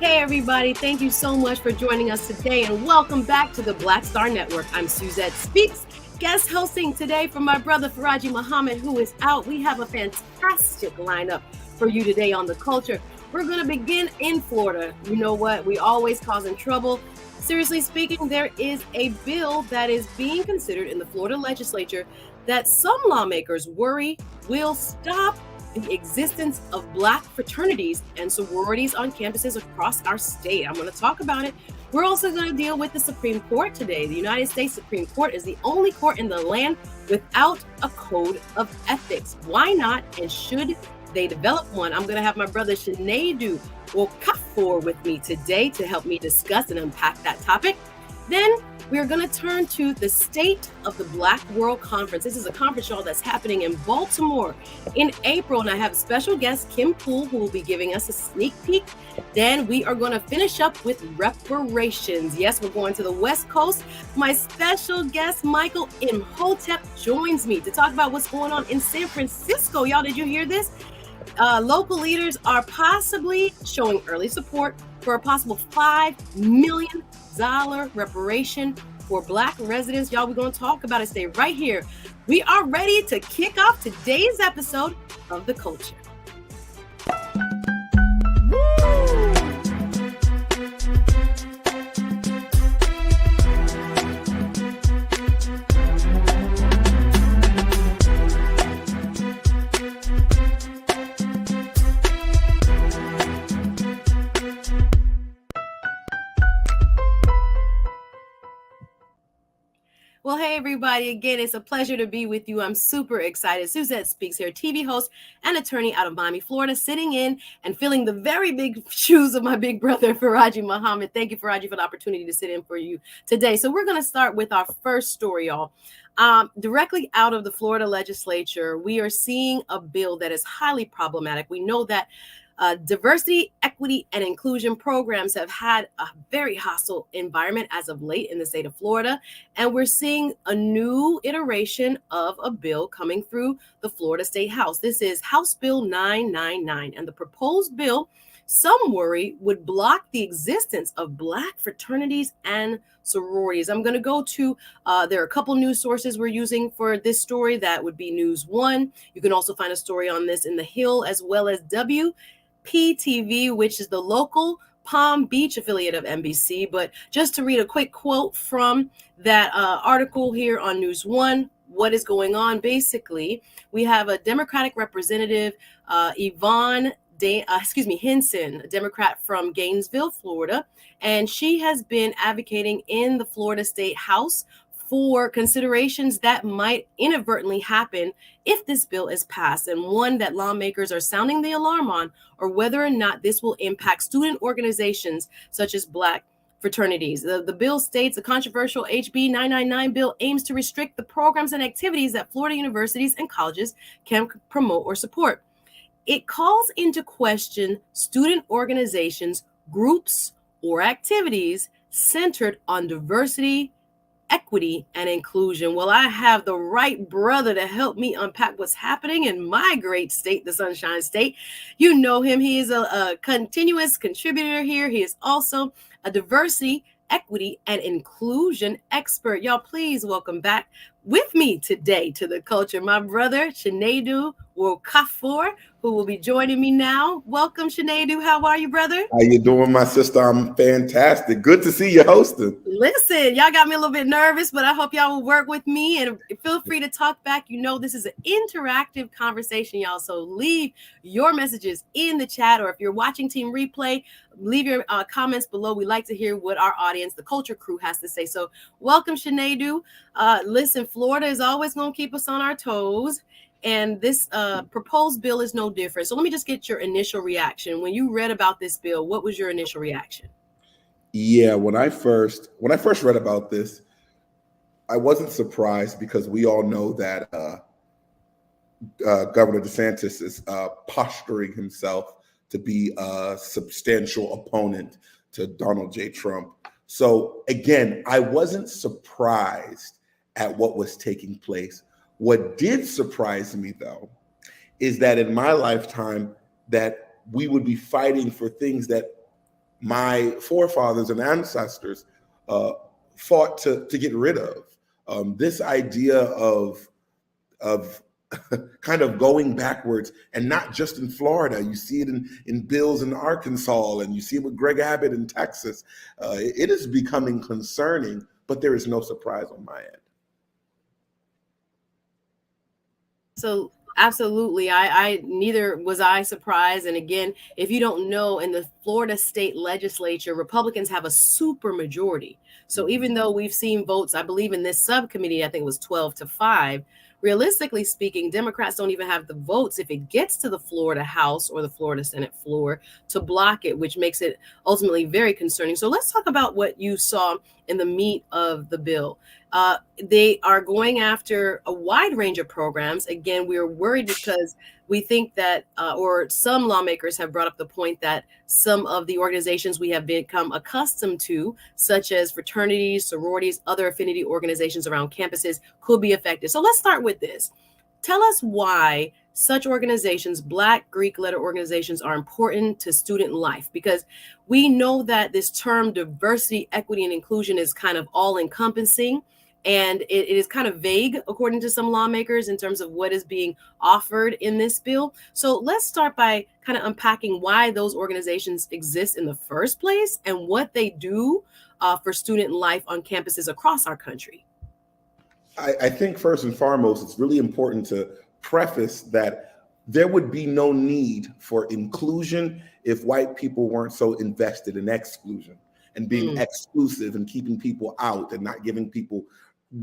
Hey everybody, thank you so much for joining us today and welcome back to the Black Star Network. I'm Suzette Speaks, guest hosting today for my brother Farajii Muhammad, who is out. We have a fantastic lineup for you today on the culture. We're going to begin in Florida. You know what? We always causing trouble. Seriously speaking, there is a bill that is being considered in the Florida legislature that some lawmakers worry will stop the existence of Black fraternities and sororities on campuses across our state. I'm going to talk about it. We're also going to deal with the Supreme Court today. The United States Supreme Court is the only court in the land without a code of ethics. Why not? And should they develop one? I'm going to have my brother Shanadu Okafor with me today to help me discuss and unpack that topic. Then we are going to turn to the State of the Black World Conference. This is a conference, y'all, that's happening in Baltimore in April. And I have special guest Kim Poole, who will be giving us a sneak peek. Then we are going to finish up with reparations. Yes, we're going to the West Coast. My special guest, Michael Imhotep, joins me to talk about what's going on in San Francisco. Y'all, did you hear this? Local leaders are possibly showing early support for a possible $5 million reparation for Black residents. Y'all, we're going to talk about it. Stay right here. We are ready to kick off today's episode of The Culture. Well, hey, everybody. Again, it's a pleasure to be with you. I'm super excited. Suzette Speaks here, TV host and attorney out of Miami, Florida, sitting in and filling the very big shoes of my big brother, Farajii Muhammad. Thank you, Farajii, for the opportunity to sit in for you today. So we're going to start with our first story, y'all. Directly out of the Florida legislature, we are seeing a bill that is highly problematic. We know that diversity, equity, and inclusion programs have had a very hostile environment as of late in the state of Florida. And we're seeing a new iteration of a bill coming through the Florida State House. This is House Bill 999. And the proposed bill, some worry, would block the existence of Black fraternities and sororities. I'm going to go to, there are a couple news sources we're using for this story. That would be News One. You can also find a story on this in The Hill, as well as WPTV, which is the local Palm Beach affiliate of NBC. But just to read a quick quote from that article here on News One, what is going on? Basically, we have a Democratic representative, Yvonne Hinson, a Democrat from Gainesville, Florida, and she has been advocating in the Florida State House for considerations that might inadvertently happen if this bill is passed, and one that lawmakers are sounding the alarm on, or whether or not this will impact student organizations such as Black fraternities. The bill states the controversial HB 999 bill aims to restrict the programs and activities that Florida universities and colleges can promote or support. It calls into question student organizations, groups, or activities centered on diversity, equity, and inclusion. Well, I have the right brother to help me unpack what's happening in my great state, the Sunshine State. You know him. He is a continuous contributor here. He is also a diversity, equity, and inclusion expert. Y'all, please welcome back with me today to The Culture, my brother, Shanadu Okafor, who will be joining me now. Welcome, Shanadu. How are you, brother? How you doing, my sister? I'm fantastic. Good to see you hosting. Listen, y'all got me a little bit nervous, but I hope y'all will work with me and feel free to talk back. You know, this is an interactive conversation, y'all. So leave your messages in the chat, or if you're watching Team Replay, leave your comments below. We like to hear what our audience, the culture crew, has to say. So welcome, Shanadu. Listen, Florida is always going to keep us on our toes. And this proposed bill is no different. So let me just get your initial reaction. When you read about this bill, what was your initial reaction? Yeah, when I first read about this, I wasn't surprised because we all know that Governor DeSantis is posturing himself to be a substantial opponent to Donald J. Trump. So again, I wasn't surprised at what was taking place. What did surprise me, though, is that in my lifetime that we would be fighting for things that my forefathers and ancestors uh, fought to get rid of. This idea of kind of going backwards, and not just in Florida. You see it in bills in Arkansas, and you see it with Greg Abbott in Texas. It is becoming concerning, but there is no surprise on my end. So absolutely, I neither was I surprised. And again, if you don't know, in the Florida state legislature, Republicans have a super majority. So even though we've seen votes, I believe in this subcommittee, I think it was 12-5. Realistically speaking, Democrats don't even have the votes if it gets to the Florida House or the Florida Senate floor to block it, which makes it ultimately very concerning. So let's talk about what you saw in the meat of the bill. They are going after a wide range of programs. Again, we're worried because we think that, or some lawmakers have brought up the point that some of the organizations we have become accustomed to, such as fraternities, sororities, other affinity organizations around campuses, could be affected. So let's start with this. Tell us why such organizations, Black Greek letter organizations, are important to student life, because we know that this term diversity, equity, and inclusion is kind of all encompassing. And it is kind of vague, according to some lawmakers, in terms of what is being offered in this bill. So let's start by kind of unpacking why those organizations exist in the first place and what they do for student life on campuses across our country. I think first and foremost, it's really important to preface that there would be no need for inclusion if white people weren't so invested in exclusion and being exclusive and keeping people out and not giving people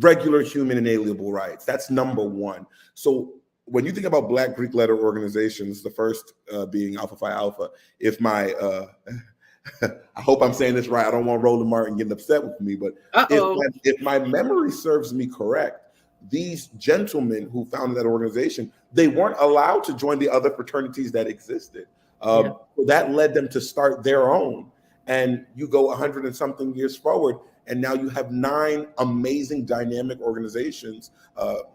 regular human inalienable rights. That's number one. So when you think about Black Greek letter organizations, the first being Alpha Phi Alpha, if my I hope I'm saying this right. I don't want Roland Martin getting upset with me, but if my memory serves me correct, these gentlemen who founded that organization, they weren't allowed to join the other fraternities that existed. So that led them to start their own. And you go 100 and something years forward, and now you have 9 amazing dynamic organizations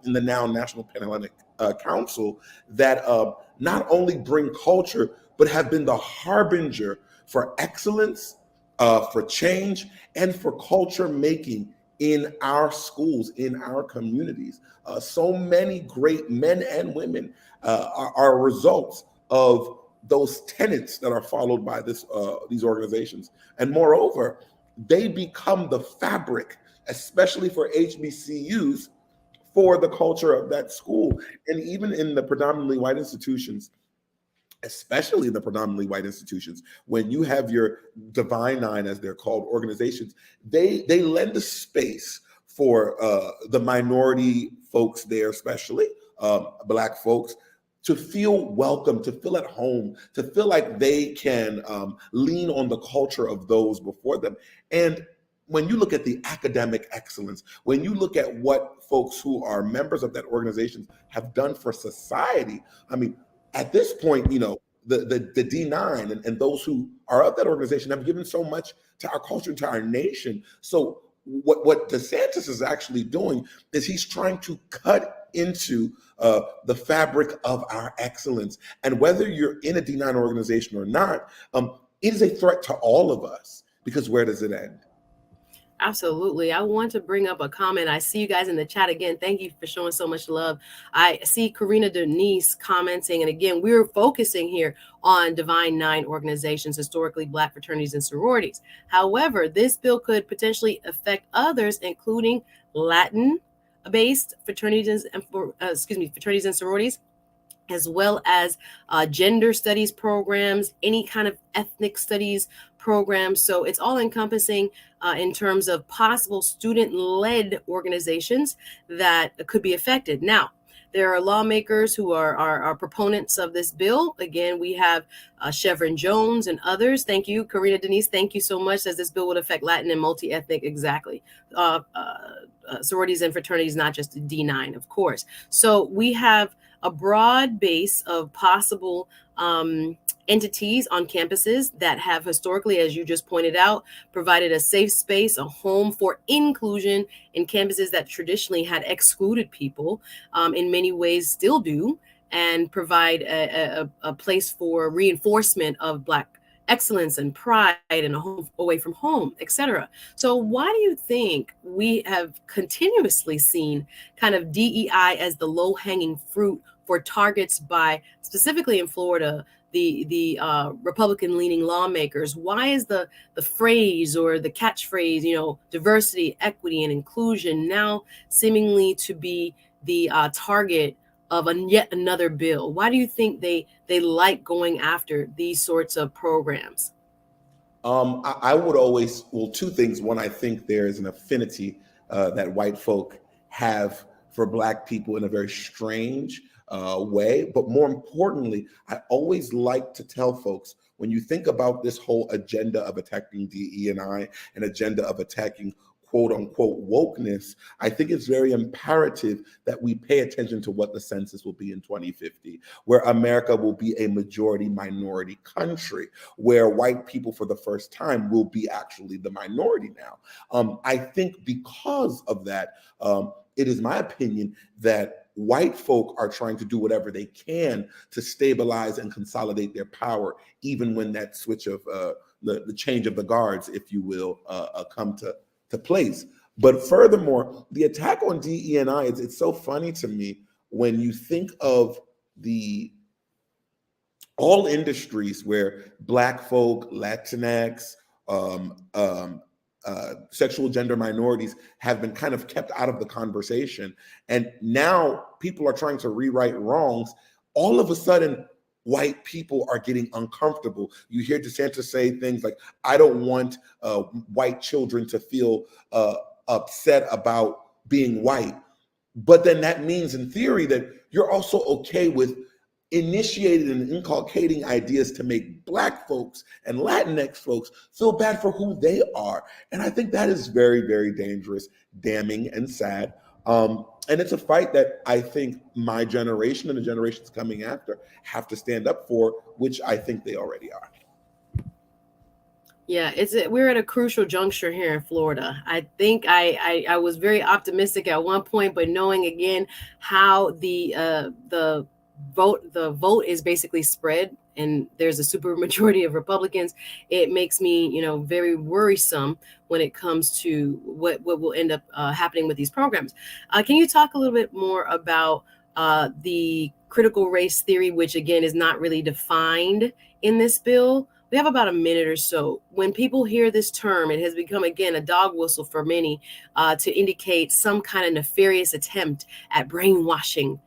in the now National Panhellenic Council that not only bring culture, but have been the harbinger for excellence, for change, and for culture making in our schools, in our communities. So many great men and women are results of those tenets that are followed by these organizations. And moreover, they become the fabric, especially for HBCUs, for the culture of that school. And even in the predominantly white institutions, especially the predominantly white institutions, when you have your Divine Nine, as they're called, organizations, they lend a space for the minority folks there, especially Black folks, to feel welcome, to feel at home, to feel like they can lean on the culture of those before them. And when you look at the academic excellence, when you look at what folks who are members of that organization have done for society, I mean, at this point, you know, the D9 and those who are of that organization have given so much to our culture, to our nation. So what DeSantis is actually doing is he's trying to cut into the fabric of our excellence. And whether you're in a D9 organization or not, it is a threat to all of us, because where does it end? Absolutely. I want to bring up a comment. I see you guys in the chat again. Thank you for showing so much love. I see Karina Denise commenting. And again, we're focusing here on Divine Nine organizations, historically Black fraternities and sororities. However, this bill could potentially affect others, including Latin-based fraternities and fraternities and sororities, as well as gender studies programs, any kind of ethnic studies programs. So it's all encompassing in terms of possible student-led organizations that could be affected. Now, there are lawmakers who are proponents of this bill. Again, we have Chevron Jones and others. Thank you, Karina Denise. Thank you so much. Says this bill would affect Latin and multi-ethnic, exactly. Sororities and fraternities, not just D9, of course. So we have a broad base of possible entities on campuses that have historically, as you just pointed out, provided a safe space, a home for inclusion in campuses that traditionally had excluded people, in many ways still do, and provide a place for reinforcement of Black excellence and pride and a home away from home, etc. So why do you think we have continuously seen kind of DEI as the low-hanging fruit for targets by, specifically in Florida, the Republican-leaning lawmakers? Why is the phrase or the catchphrase, diversity, equity, and inclusion now seemingly to be the target of yet another bill? Why do you think they like going after these sorts of programs? I would always, well, two things. One, I think there is an affinity that white folk have for Black people in a very strange way. But more importantly, I always like to tell folks, when you think about this whole agenda of attacking DE&I, an agenda of attacking quote unquote wokeness, I think it's very imperative that we pay attention to what the census will be in 2050, where America will be a majority minority country, where white people for the first time will be actually the minority now. I think because of that, it is my opinion that white folk are trying to do whatever they can to stabilize and consolidate their power, even when that switch of the change of the guards, if you will, come to place. But furthermore, the attack on DE&I, it's so funny to me when you think of all industries where Black folk, Latinx, sexual gender minorities have been kind of kept out of the conversation. And now people are trying to rewrite wrongs. All of a sudden, white people are getting uncomfortable. You hear DeSantis say things like, I don't want white children to feel upset about being white. But then that means in theory that you're also okay with initiated and inculcating ideas to make Black folks and Latinx folks feel bad for who they are. And I think that is very, very dangerous, damning, and sad. And it's a fight that I think my generation and the generations coming after have to stand up for, which I think they already are. Yeah, we're at a crucial juncture here in Florida. I think I was very optimistic at one point, but knowing again how the vote is basically spread, and there's a super majority of Republicans, it makes me very worrisome when it comes to what will end up happening with these programs. Can you talk a little bit more about the critical race theory, which again is not really defined in this bill? We have about a minute or so. When people hear this term, it has become, again, a dog whistle for many to indicate some kind of nefarious attempt at brainwashing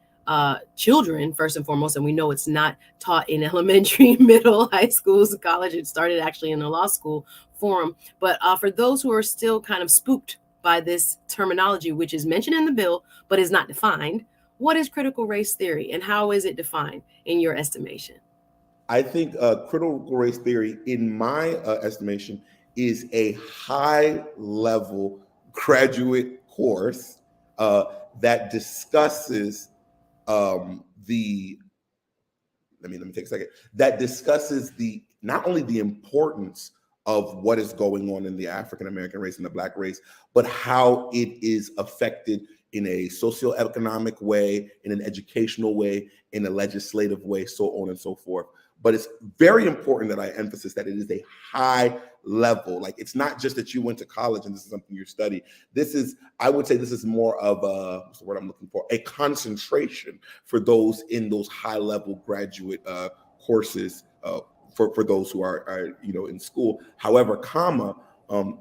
children, first and foremost. And we know it's not taught in elementary, middle, high schools, college. It started actually in the law school forum. But for those who are still kind of spooked by this terminology, which is mentioned in the bill, but is not defined, what is critical race theory and how is it defined in your estimation? I think critical race theory, in my estimation, is a high-level graduate course that discusses the. Let me take a second. That discusses not only the importance of what is going on in the African American race and the Black race, but how it is affected in a socioeconomic way, in an educational way, in a legislative way, so on and so forth. But it's very important that I emphasize that it is a high level. Like, it's not just that you went to college and this is something you study. I would say this is more of what's the word I'm looking for? A concentration for those in those high level graduate courses for those who are in school. However,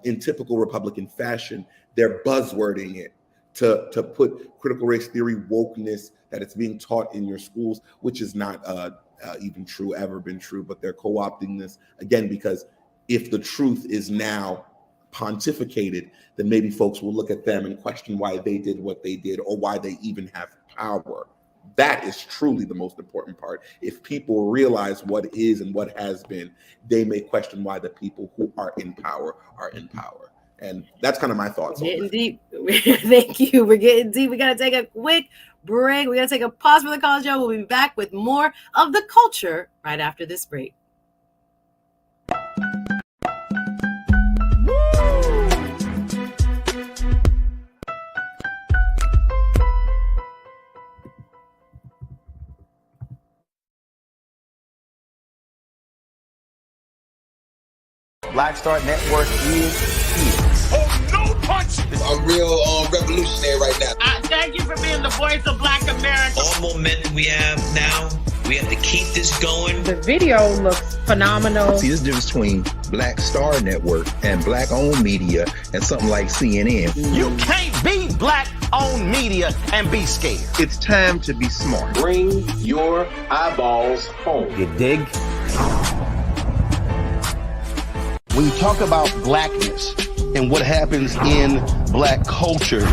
in typical Republican fashion, they're buzzwording it to put critical race theory, wokeness, that it's being taught in your schools, which is not even true, ever been true, but they're co-opting this again, because if the truth is now pontificated, then maybe folks will look at them and question why they did what they did or why they even have power. That is truly the most important part. If people realize what is and what has been, they may question why the people who are in power are in power. And that's kind of my thoughts on Getting deep. Thank you. We're getting deep. We got to take a quick break. We got to take a pause for the college show. We'll be back with more of the culture right after this break. Black Star Network is here. Oh, no punch! I'm real revolutionary right now. Thank you for being the voice of Black America. All momentum we have now, we have to keep this going. The video looks phenomenal. See, this difference between Black Star Network and Black-owned media and something like CNN. You can't be Black-owned media and be scared. It's time to be smart. Bring your eyeballs home. You dig? When you talk about blackness and what happens in Black culture,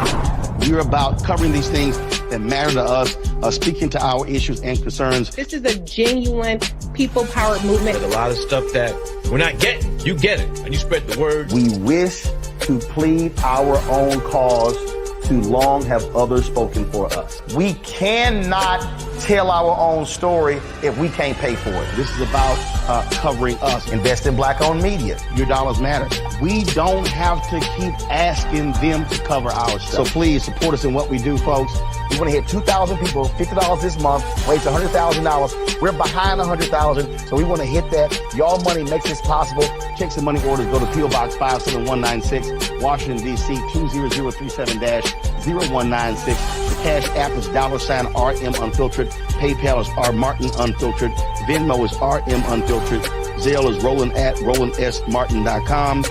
we're about covering these things that matter to us, speaking to our issues and concerns. This is a genuine people-powered movement. There's a lot of stuff that we're not getting. You get it, and you spread the word. We wish to plead our own cause. Too long have others spoken for us. We cannot tell our own story if we can't pay for it. This is about covering us. Invest in Black-owned media. Your dollars matter. We don't have to keep asking them to cover our stuff. So please support us in what we do, folks. We want to hit 2,000 people, $50 this month, raise $100,000. We're behind 100,000, so we want to hit that. Y'all money makes this possible. Checks and money orders go to P.O. Box 57196, Washington, D.C. 20037-0196. The Cash App is $RM Unfiltered. PayPal is R Martin Unfiltered. Venmo is RM Unfiltered. Zelle is Roland at RolandSMartin.com.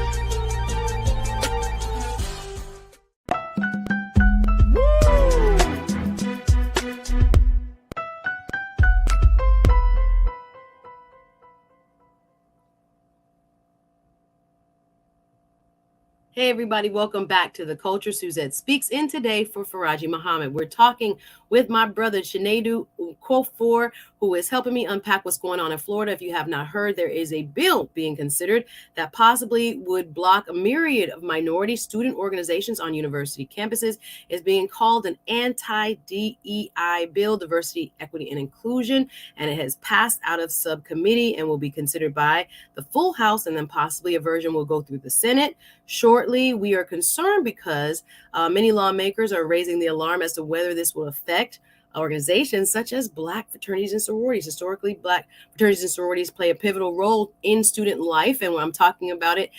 Hey everybody, welcome back to The Culture. Suzette Speaks in today for Farajii Muhammad. We're talking with my brother Chinedu Nkofor, who is helping me unpack what's going on in Florida. If you have not heard, there is a bill being considered that possibly would block a myriad of minority student organizations on university campuses. It's being called an anti-DEI bill, diversity, equity, and inclusion, and it has passed out of subcommittee and will be considered by the full House, and then possibly a version will go through the Senate shortly. We are concerned because many lawmakers are raising the alarm as to whether this will affect organizations such as Black fraternities and sororities. Historically, Black fraternities and sororities play a pivotal role in student life. And when I'm talking about it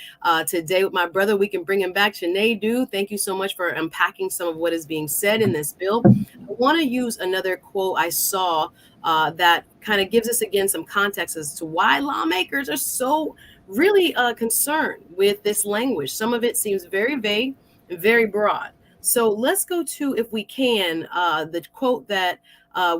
today with my brother, we can bring him back. Chinedu, thank you so much for unpacking some of what is being said in this bill. I want to use another quote I saw that kind of gives us, again, some context as to why lawmakers are so really concerned with this language. Some of it seems very vague and very broad. So let's go to, if we can, the quote that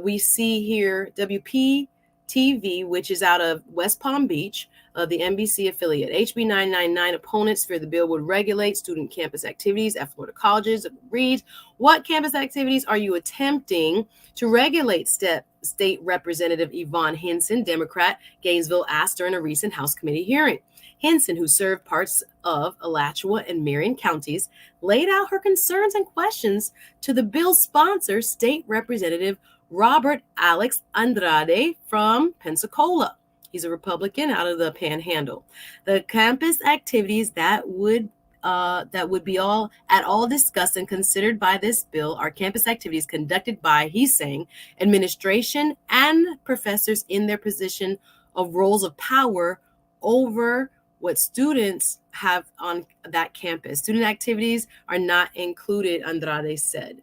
we see here, WPTV, which is out of West Palm Beach, the NBC affiliate. HB 999 opponents fear the bill would regulate student campus activities at Florida colleges. It reads, what campus activities are you attempting to regulate? State Representative Yvonne Hinson, Democrat, Gainesville, asked during a recent House committee hearing. Hinson, who served parts of Alachua and Marion counties, laid out her concerns and questions to the bill's sponsor, State Representative Robert Alex Andrade from Pensacola. He's a Republican out of the Panhandle. The campus activities that would be all discussed and considered by this bill are campus activities conducted by, he's saying, administration and professors in their position of roles of power over what students have on that campus. Student activities are not included, Andrade said.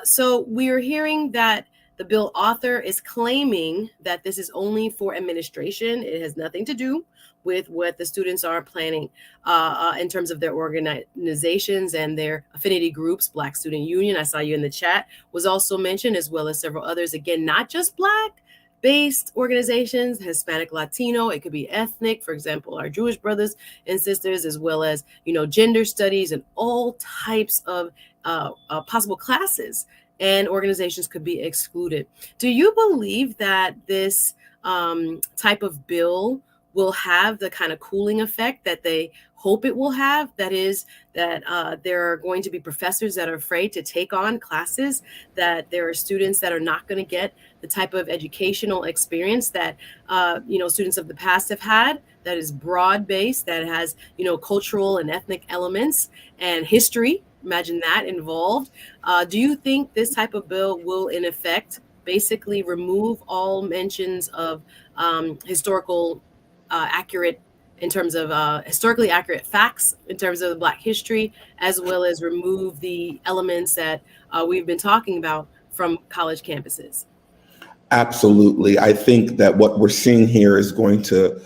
So we are hearing that the bill author is claiming that this is only for administration. It has nothing to do with what the students are planning in terms of their organizations and their affinity groups. Black Student Union, I saw you in the chat, was also mentioned, as well as several others. Again, not just Black-based organizations, Hispanic, Latino, it could be ethnic, for example, our Jewish brothers and sisters, as well as, gender studies and all types of possible classes and organizations could be excluded. Do you believe that this type of bill will have the kind of cooling effect that they hope it will have? That is, that there are going to be professors that are afraid to take on classes, that there are students that are not going to get the type of educational experience that students of the past have had, that is broad-based, that has cultural and ethnic elements and history. Imagine that involved. Do you think this type of bill will, in effect, basically remove all mentions of historical accurate in terms of historically accurate facts in terms of Black history, as well as remove the elements that we've been talking about from college campuses? Absolutely. I think that what we're seeing here is going to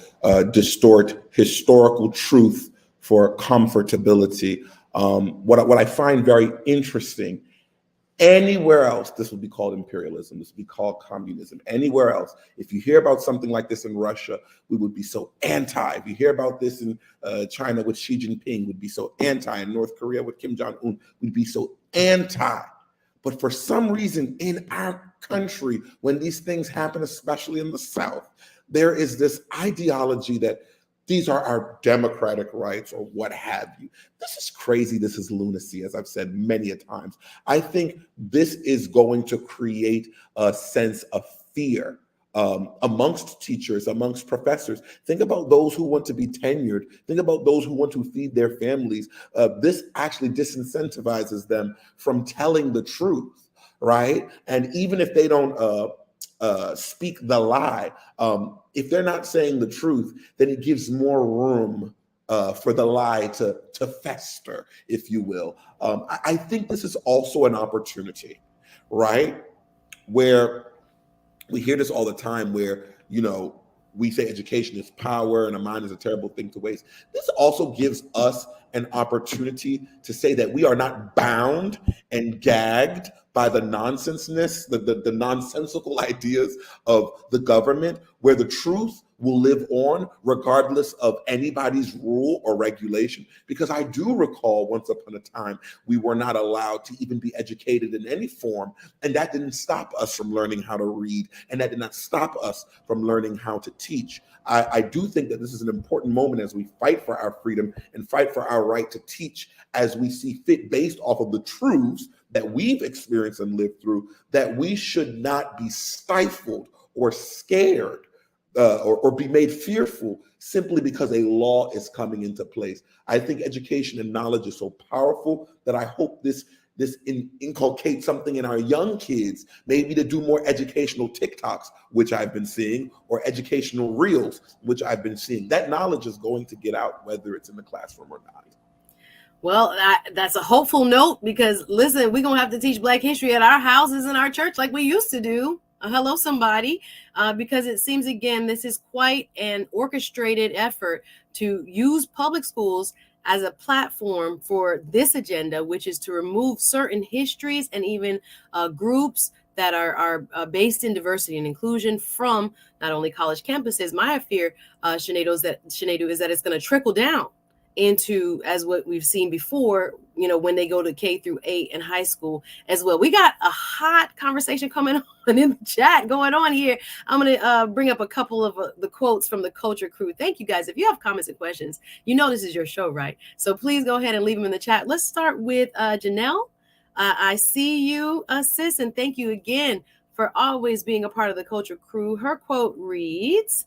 distort historical truth for comfortability. What I find very interesting, anywhere else, this would be called imperialism, this would be called communism. Anywhere else, if you hear about something like this in Russia, we would be so anti. If you hear about this in China with Xi Jinping, we'd be so anti. In North Korea with Kim Jong-un, we'd be so anti. But for some reason in our country, when these things happen, especially in the South, there is this ideology that these are our democratic rights or what have you. This is crazy. This is lunacy, as I've said many a times. I think this is going to create a sense of fear amongst teachers, amongst professors. Think about those who want to be tenured. Think about those who want to feed their families. This actually disincentivizes them from telling the truth, right? And even if they don't speak the lie, if they're not saying the truth, then it gives more room for the lie to fester, if you will. I think this is also an opportunity, right? Where we hear this all the time where, we say education is power and a mind is a terrible thing to waste. This also gives us an opportunity to say that we are not bound and gagged by the nonsenseness, the nonsensical ideas of the government, where the truth will live on regardless of anybody's rule or regulation. Because I do recall once upon a time, we were not allowed to even be educated in any form. And that didn't stop us from learning how to read. And that did not stop us from learning how to teach. I do think that this is an important moment as we fight for our freedom and fight for our right to teach as we see fit based off of the truths that we've experienced and lived through, that we should not be stifled or scared or be made fearful simply because a law is coming into place. I think education and knowledge is so powerful that I hope this inculcates something in our young kids, maybe to do more educational TikToks, which I've been seeing, or educational reels, which I've been seeing. That knowledge is going to get out, whether it's in the classroom or not. Well, that's a hopeful note, because listen, we're going to have to teach Black history at our houses and our church like we used to do. Hello, somebody, because it seems, again, this is quite an orchestrated effort to use public schools as a platform for this agenda, which is to remove certain histories and even groups that are based in diversity and inclusion from not only college campuses. My fear, Sinead, is that it's going to trickle down into, as what we've seen before, when they go to K-8 and high school as well. We got a hot conversation coming on in the chat going on here. I'm going to bring up a couple of the quotes from the Culture Crew. Thank you, guys. If you have comments and questions, this is your show, right? So please go ahead and leave them in the chat. Let's start with Janelle. I see you, sis, and thank you again for always being a part of the Culture Crew. Her quote reads,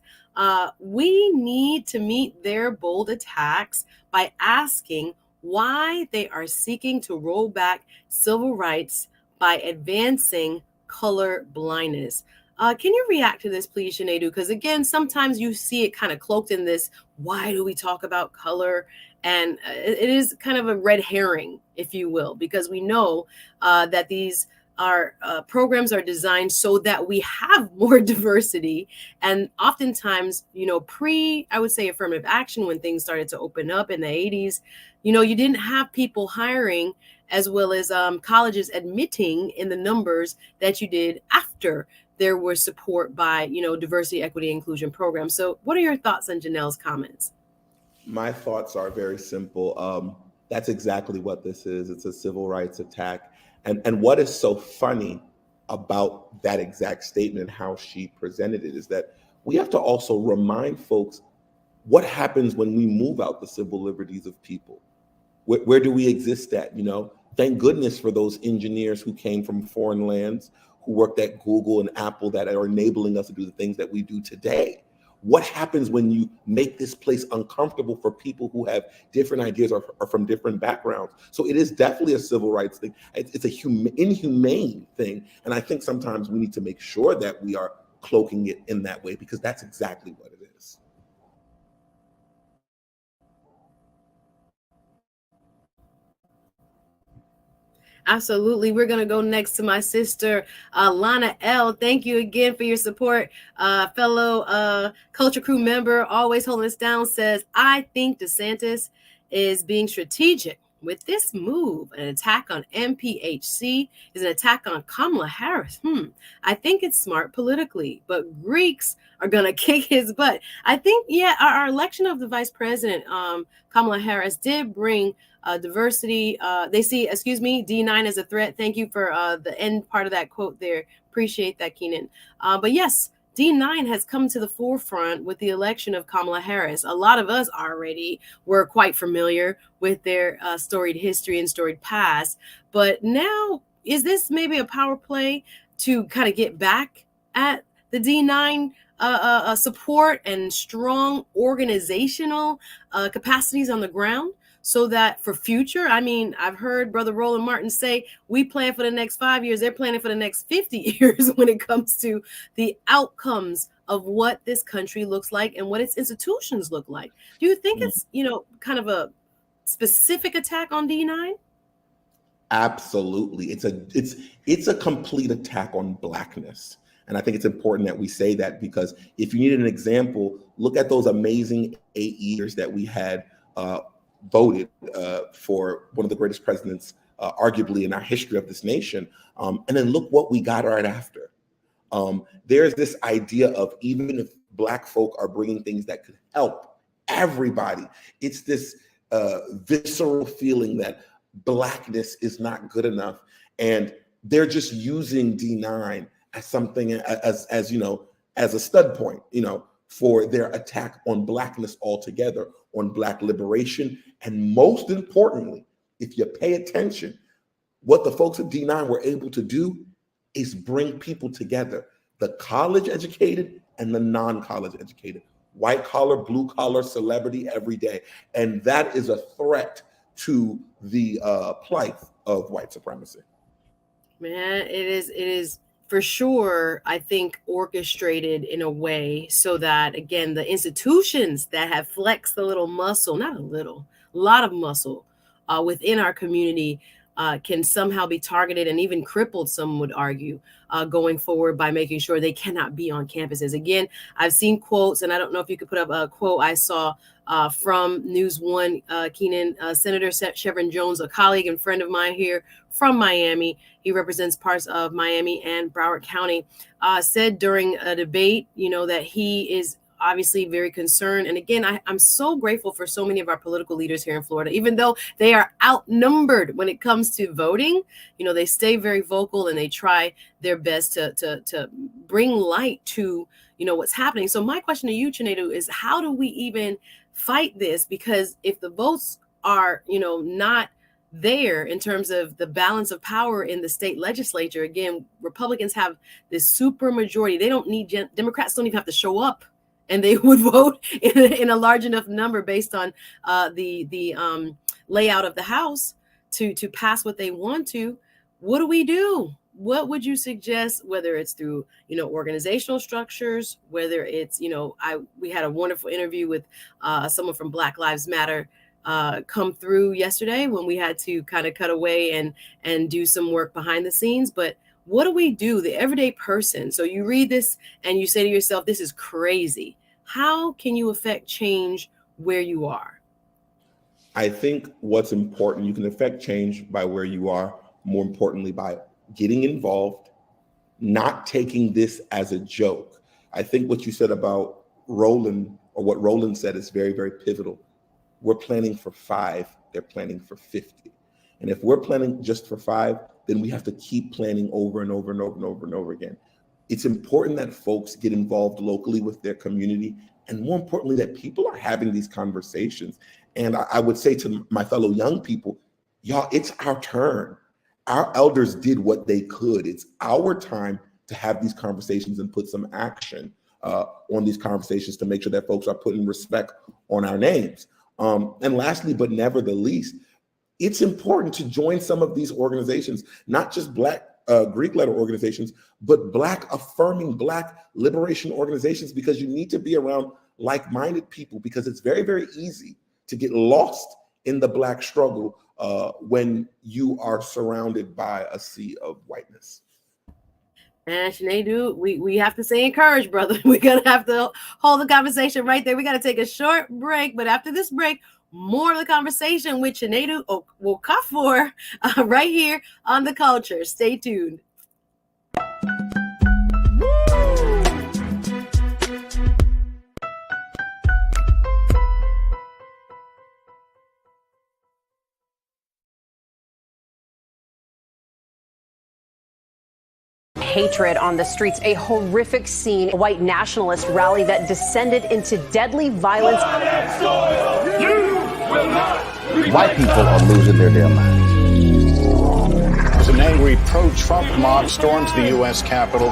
we need to meet their bold attacks by asking why they are seeking to roll back civil rights by advancing color blindness. Can you react to this, please, Sinead? Because again, sometimes you see it kind of cloaked in this, why do we talk about color? And it is kind of a red herring, if you will, because we know that these our programs are designed so that we have more diversity. And oftentimes, I would say affirmative action, when things started to open up in the 80s, you didn't have people hiring as well as colleges admitting in the numbers that you did after there was support by, diversity, equity, inclusion programs. So what are your thoughts on Janelle's comments? My thoughts are very simple. That's exactly what this is. It's a civil rights attack. And what is so funny about that exact statement and how she presented it is that we have to also remind folks what happens when we move out the civil liberties of people. Where do we exist at? Thank goodness for those engineers who came from foreign lands, who worked at Google and Apple, that are enabling us to do the things that we do today. What happens when you make this place uncomfortable for people who have different ideas or from different backgrounds? So it is definitely a civil rights thing. It's a inhumane thing. And I think sometimes we need to make sure that we are cloaking it in that way, because that's exactly what it is. Absolutely. We're going to go next to my sister, Lana L. Thank you again for your support. Fellow Culture Crew member, always holding us down, says, I think DeSantis is being strategic with this move. An attack on MPHC is an attack on Kamala Harris. I think it's smart politically, but Greeks are going to kick his butt. I think, yeah, our election of the vice president, Kamala Harris, did bring diversity. They see, D9 as a threat. Thank you for the end part of that quote there. Appreciate that, Keenan. But yes, D9 has come to the forefront with the election of Kamala Harris. A lot of us already were quite familiar with their storied history and storied past. But now, is this maybe a power play to kind of get back at the D9 support and strong organizational capacities on the ground? So that for future, I mean, I've heard Brother Roland Martin say, we plan for the next 5 years. They're planning for the next 50 years when it comes to the outcomes of what this country looks like and what its institutions look like. Do you think it's, kind of a specific attack on D9? Absolutely. It's a complete attack on Blackness. And I think it's important that we say that, because if you need an example, look at those amazing 8 years that we had voted for one of the greatest presidents, arguably in our history of this nation. And then look what we got right after. There's this idea of, even if Black folk are bringing things that could help everybody, it's this visceral feeling that Blackness is not good enough. And they're just using D9 as something, as a stud point, for their attack on Blackness altogether, on Black liberation. And most importantly, if you pay attention, what the folks at D9 were able to do is bring people together, the college educated and the non-college educated, white collar, blue collar, celebrity, every day. And that is a threat to the plight of white supremacy. Man, it is for sure, I think, orchestrated in a way so that, again, the institutions that have flexed a little muscle, not a little, a lot of muscle within our community can somehow be targeted and even crippled, some would argue, going forward by making sure they cannot be on campuses. Again, I've seen quotes, and I don't know if you could put up a quote I saw from News One, Keenan, Senator Chevron Jones, a colleague and friend of mine here from Miami. He represents parts of Miami and Broward County, said during a debate, that he is obviously very concerned. And again, I'm so grateful for so many of our political leaders here in Florida, even though they are outnumbered when it comes to voting. They stay very vocal and they try their best to bring light to, what's happening. So my question to you, Chinedu, is how do we even fight this? Because if the votes are, not there in terms of the balance of power in the state legislature, again, Republicans have this super majority. They don't need, Democrats don't even have to show up, and they would vote in a large enough number based on the layout of the House to pass what they want to. What do we do? What would you suggest, whether it's through, organizational structures, whether it's, we had a wonderful interview with someone from Black Lives Matter come through yesterday when we had to kind of cut away and do some work behind the scenes. But what do we do, the everyday person? So you read this and you say to yourself, this is crazy. How can you affect change where you are? I think what's important, you can affect change by where you are, more importantly, by getting involved, not taking this as a joke. I think what you said about Roland, or what Roland said, is very, very pivotal. We're planning for 5, they're planning for 50. And if we're planning just for 5, then we have to keep planning over and over and over and over and over again. It's important that folks get involved locally with their community, and more importantly, that people are having these conversations. And I would say to my fellow young people, y'all, it's our turn. Our elders did what they could. It's our time to have these conversations and put some action on these conversations to make sure that folks are putting respect on our names. And lastly, but never the least, it's important to join some of these organizations, not just Black Greek letter organizations, but Black affirming, Black liberation organizations, because you need to be around like-minded people, because it's very, very easy to get lost in the Black struggle when you are surrounded by a sea of whiteness? And Sinead, we have to stay encouraged, brother. We're going to have to hold the conversation right there. We got to take a short break. But after this break, more of the conversation with Sinead Okafor right here on The Culture. Stay tuned. Hatred on the streets, a horrific scene, a white nationalist rally that descended into deadly violence. White people are losing their damn minds. An angry pro-Trump mob storms the U.S. Capitol.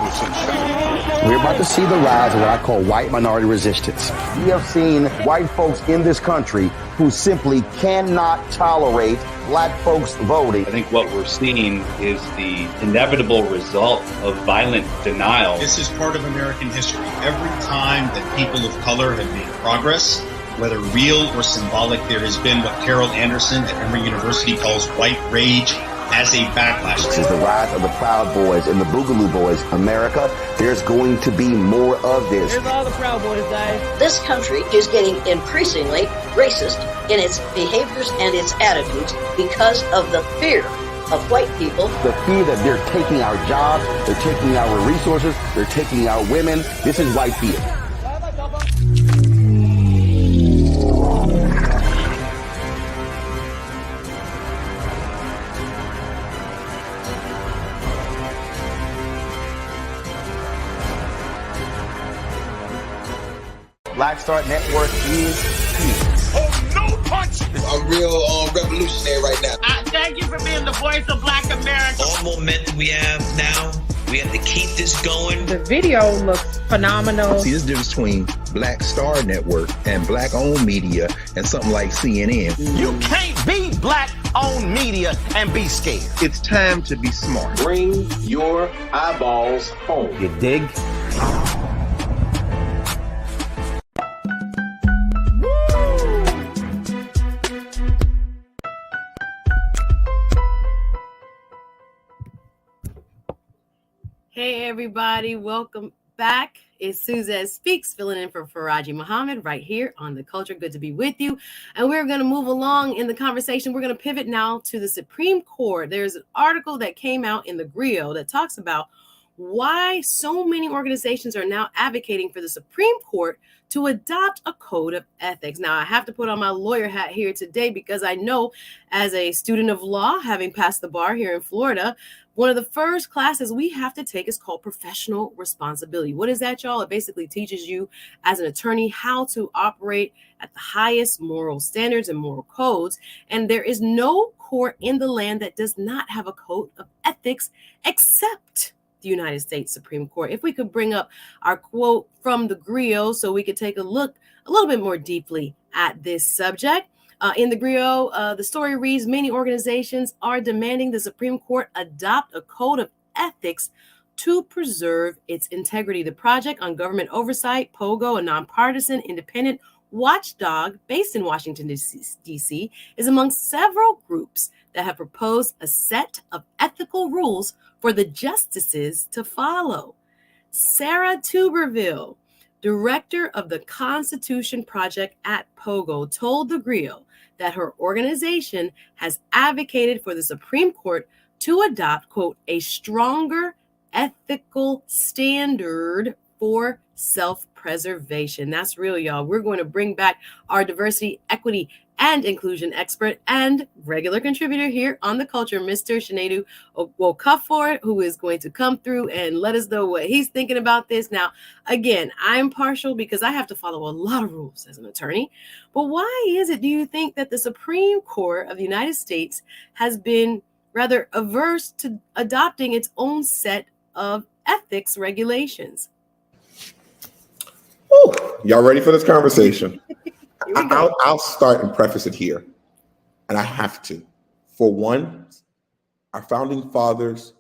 We're about to see the rise of what I call white minority resistance. We have seen white folks in this country who simply cannot tolerate black folks voting. I think what we're seeing is the inevitable result of violent denial. This is part of American history. Every time that people of color have made progress, whether real or symbolic, there has been what Carol Anderson at Emory University calls white rage as a backlash. This is the rise of the Proud Boys and the Boogaloo Boys. America, there's going to be more of this. Here's all the Proud Boys, guys. This country is getting increasingly racist in its behaviors and its attitudes because of the fear of white people. The fear that they're taking our jobs, they're taking our resources, they're taking our women. This is white fear. Black Star Network is here. Oh, no punch! I'm real revolutionary right now. Thank you for being the voice of Black America. All momentum we have now, we have to keep this going. The video looks phenomenal. See, this difference between Black Star Network and black-owned media and something like CNN. You can't be black-owned media and be scared. It's time to be smart. Bring your eyeballs home. You dig? Hey, everybody. Welcome back. It's Suzette Speaks, filling in for Farajii Muhammad right here on The Culture. Good to be with you. And we're going to move along in the conversation. We're going to pivot now to the Supreme Court. There's an article that came out in the Griot that talks about why so many organizations are now advocating for the Supreme Court to adopt a code of ethics. Now, I have to put on my lawyer hat here today because I know, as a student of law, having passed the bar here in Florida, one of the first classes we have to take is called professional responsibility. What is that, y'all? It basically teaches you as an attorney how to operate at the highest moral standards and moral codes. And there is no court in the land that does not have a code of ethics except the United States Supreme Court. If we could bring up our quote from the Griot so we could take a look a little bit more deeply at this subject. In the Griot, the story reads, many organizations are demanding the Supreme Court adopt a code of ethics to preserve its integrity. The Project on Government Oversight, POGO, a nonpartisan independent watchdog based in Washington, D.C., is among several groups that have proposed a set of ethical rules for the justices to follow. Sarah Tuberville, director of the Constitution Project at POGO, told the Griot that her organization has advocated for the Supreme Court to adopt, quote, a stronger ethical standard for self-preservation. That's real, y'all. We're going to bring back our diversity, equity, and inclusion expert and regular contributor here on The Culture, Mr. Sinead Okafor, who is going to come through and let us know what he's thinking about this. Now, again, I'm partial because I have to follow a lot of rules as an attorney. But why is it, do you think, that the Supreme Court of the United States has been rather averse to adopting its own set of ethics regulations? Ooh, y'all ready for this conversation? I'll start and preface it here, and I have to. For one, our founding fathers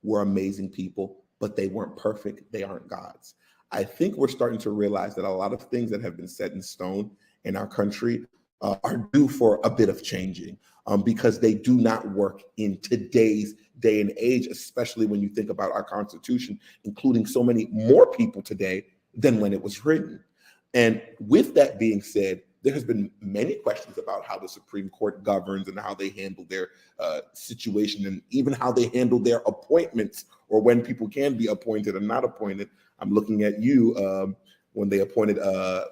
were amazing people, but they weren't perfect. They aren't gods. I think we're starting to realize that a lot of things that have been set in stone in our country are due for a bit of changing, because they do not work in today's day and age, especially when you think about our Constitution, including so many more people today than when it was written. And with that being said, there has been many questions about how the Supreme Court governs and how they handle their situation, and even how they handle their appointments, or when people can be appointed or not appointed. I'm looking at you when they appointed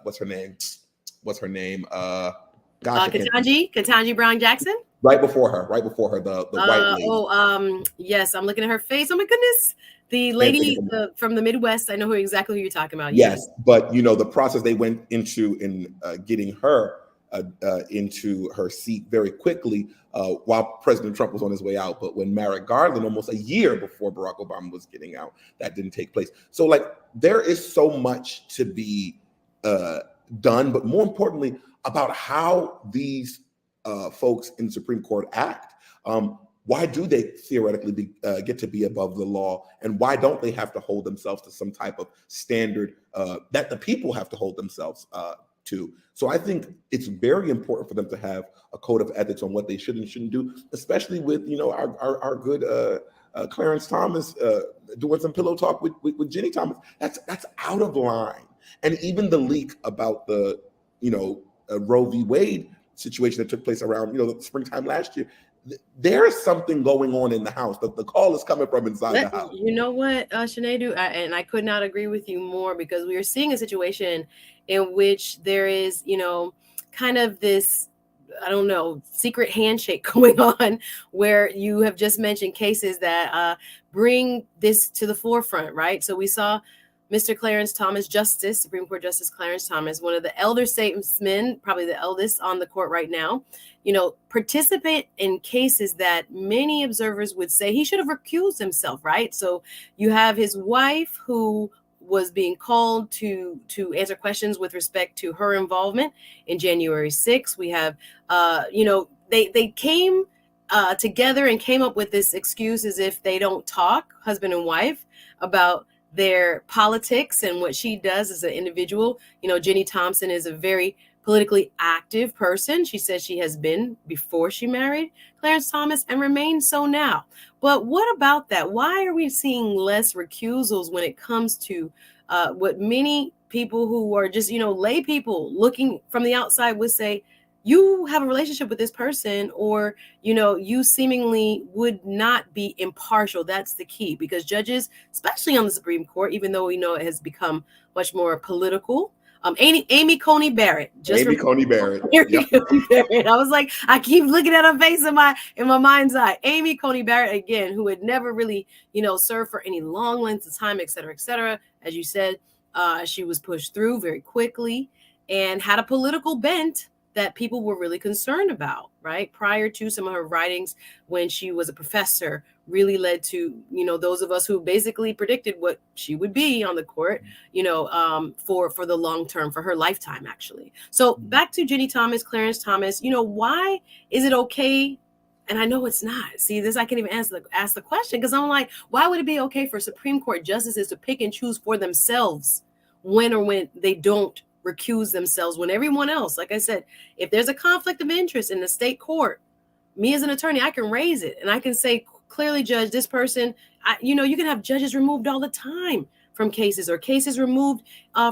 what's her name? Ketanji Brown Jackson. Right before her, the white lady. Yes, I'm looking at her face. Oh my goodness, the lady from the Midwest. I know exactly who you're talking about. Yes, but the process they went into in getting her into her seat very quickly while President Trump was on his way out. But when Merrick Garland, almost a year before Barack Obama was getting out, that didn't take place. So there is so much to be done, but more importantly, about how these folks in the Supreme Court act. Why do they theoretically get to be above the law, and why don't they have to hold themselves to some type of standard that the people have to hold themselves to? So I think it's very important for them to have a code of ethics on what they should and shouldn't do, especially with our good Clarence Thomas doing some pillow talk with Ginny Thomas. That's out of line. And even the leak about the Roe v. Wade situation that took place around the springtime last year, there is something going on in the house. The call is coming from inside the house. You know what, Sinead, and I could not agree with you more, because we are seeing a situation in which there is kind of this, I don't know, secret handshake going on, where you have just mentioned cases that bring this to the forefront, right? So we saw Mr. Clarence Thomas, Supreme Court Justice Clarence Thomas, one of the elder statesmen, probably the eldest on the court right now, participate in cases that many observers would say he should have recused himself, right? So you have his wife, who was being called to answer questions with respect to her involvement in January 6th. We have, they came together and came up with this excuse as if they don't talk, husband and wife, about their politics and what she does as an individual. Ginny Thompson is a very politically active person. She says she has been before she married Clarence Thomas and remains so now. But what about that? Why are we seeing less recusals when it comes to what many people who are just, lay people looking from the outside would say, you have a relationship with this person, or, you seemingly would not be impartial. That's the key, because judges, especially on the Supreme Court, even though we know it has become much more political. Amy Coney Barrett. Coney Barrett. Yep. I was like, I keep looking at her face in my mind's eye. Amy Coney Barrett, again, who had never really, served for any long lengths of time, et cetera, et cetera. As you said, she was pushed through very quickly and had a political bent that people were really concerned about, right? Prior to some of her writings when she was a professor, really led to, those of us who basically predicted what she would be on the court, for the long term, for her lifetime, actually. So back to Ginny Thomas, Clarence Thomas, why is it okay? And I know it's not. See, I can't even ask the question, because I'm like, why would it be okay for Supreme Court justices to pick and choose for themselves when they don't recuse themselves, when everyone else, like I said, if there's a conflict of interest in the state court, me as an attorney, I can raise it and I can say, clearly, judge, this person, you can have judges removed all the time from cases, or cases removed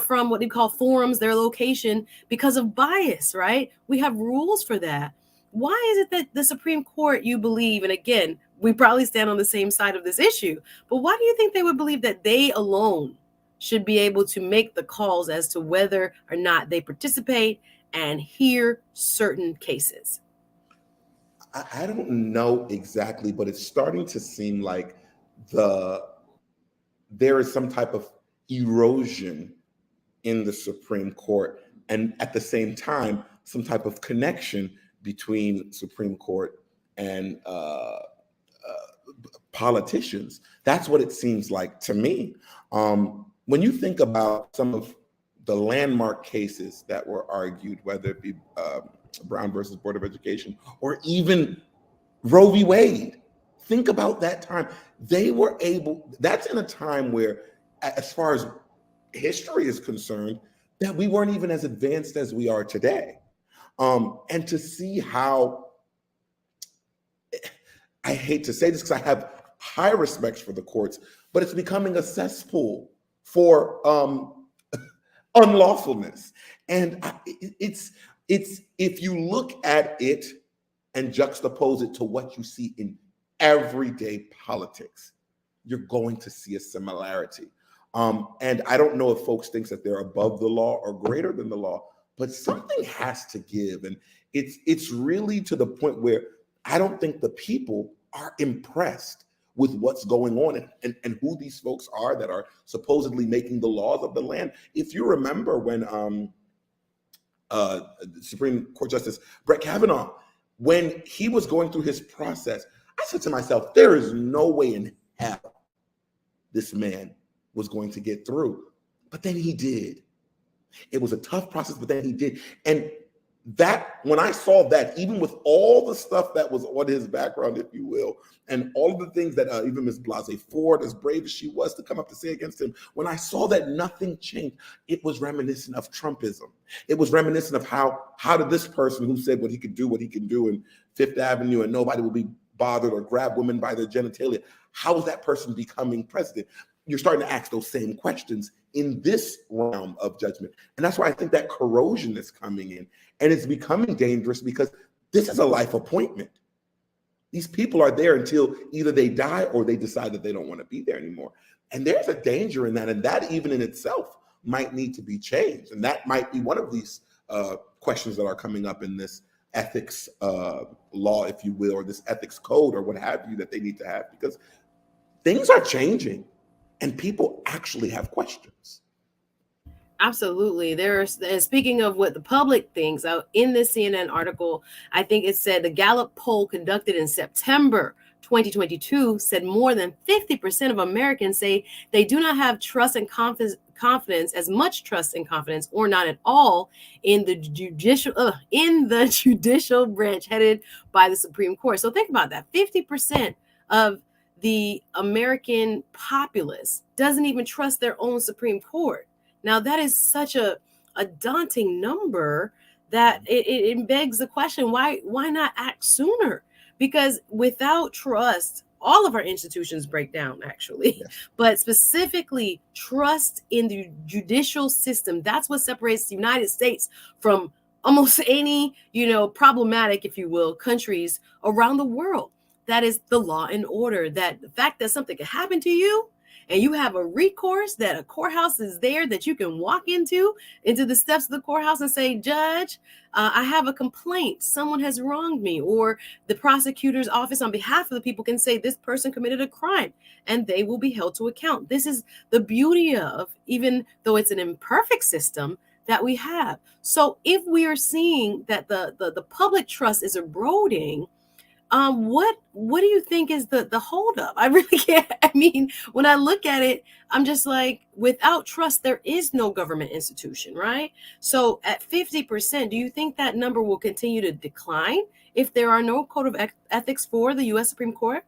from what they call forums, their location, because of bias, right? We have rules for that. Why is it that the Supreme Court, you believe, and again, we probably stand on the same side of this issue, but why do you think they would believe that they alone should be able to make the calls as to whether or not they participate and hear certain cases? I don't know exactly, but it's starting to seem like there is some type of erosion in the Supreme Court, and at the same time, some type of connection between Supreme Court and politicians. That's what it seems like to me. When you think about some of the landmark cases that were argued, whether it be Brown versus Board of Education, or even Roe v. Wade, think about that time. That's in a time where, as far as history is concerned, that we weren't even as advanced as we are today. And to see how, I hate to say this because I have high respect for the courts, but it's becoming a cesspool for unlawfulness. And it's if you look at it and juxtapose it to what you see in everyday politics, you're going to see a similarity. And I don't know if folks think that they're above the law or greater than the law, but something has to give. And it's really to the point where I don't think the people are impressed with what's going on and who these folks are that are supposedly making the laws of the land. If you remember when Supreme Court Justice Brett Kavanaugh, when he was going through his process, I said to myself, there is no way in hell this man was going to get through. But then he did. It was a tough process, but then he did. And that, when I saw that, even with all the stuff that was on his background, if you will, and all of the things that even Ms. Blasey Ford, as brave as she was to come up to say against him, when I saw that nothing changed, it was reminiscent of Trumpism. It was reminiscent of how did this person who said what he could do in Fifth Avenue and nobody will be bothered or grab women by their genitalia, how is that person becoming president? You're starting to ask those same questions in this realm of judgment. And that's why I think that corrosion is coming in. And it's becoming dangerous because this is a life appointment. These people are there until either they die or they decide that they don't want to be there anymore. And there's a danger in that. And that even in itself might need to be changed. And that might be one of these questions that are coming up in this ethics law, if you will, or this ethics code or what have you that they need to have, because things are changing and people actually have questions. Absolutely. Speaking of what the public thinks, in this CNN article, I think it said the Gallup poll conducted in September 2022 said more than 50% of Americans say they do not have trust and confidence, as much trust and confidence, or not at all, in the judicial branch headed by the Supreme Court. So think about that. 50% of the American populace doesn't even trust their own Supreme Court. Now, that is such a daunting number that it begs the question, why not act sooner? Because without trust, all of our institutions break down, actually. Yes. But specifically, trust in the judicial system, that's what separates the United States from almost any, problematic, if you will, countries around the world. That is the law and order, that the fact that something can happen to you, and you have a recourse, that a courthouse is there that you can walk into the steps of the courthouse and say, Judge, I have a complaint. Someone has wronged me. Or the prosecutor's office on behalf of the people can say this person committed a crime and they will be held to account. This is the beauty of, even though it's an imperfect system, that we have. So if we are seeing that the public trust is eroding, what do you think is the holdup? I really can't. I mean, when I look at it, I'm just like, without trust, there is no government institution, right? So at 50%, do you think that number will continue to decline if there are no code of ethics for the U.S. Supreme Court?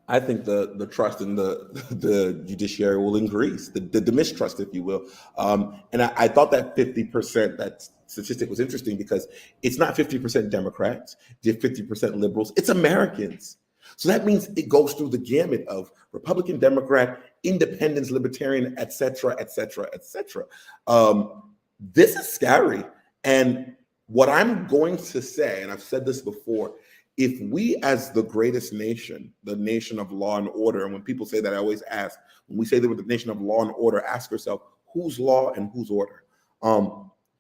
I think the trust in the judiciary will increase, the mistrust, if you will. And I thought that 50%, that statistic was interesting because it's not 50% Democrats, 50% liberals, it's Americans. So that means it goes through the gamut of Republican, Democrat, independents, libertarian, et cetera, et cetera, et cetera. This is scary. And what I'm going to say, and I've said this before, if we as the greatest nation, the nation of law and order, and when people say that, I always ask, when we say that we're the nation of law and order, ask yourself, who's law and who's order?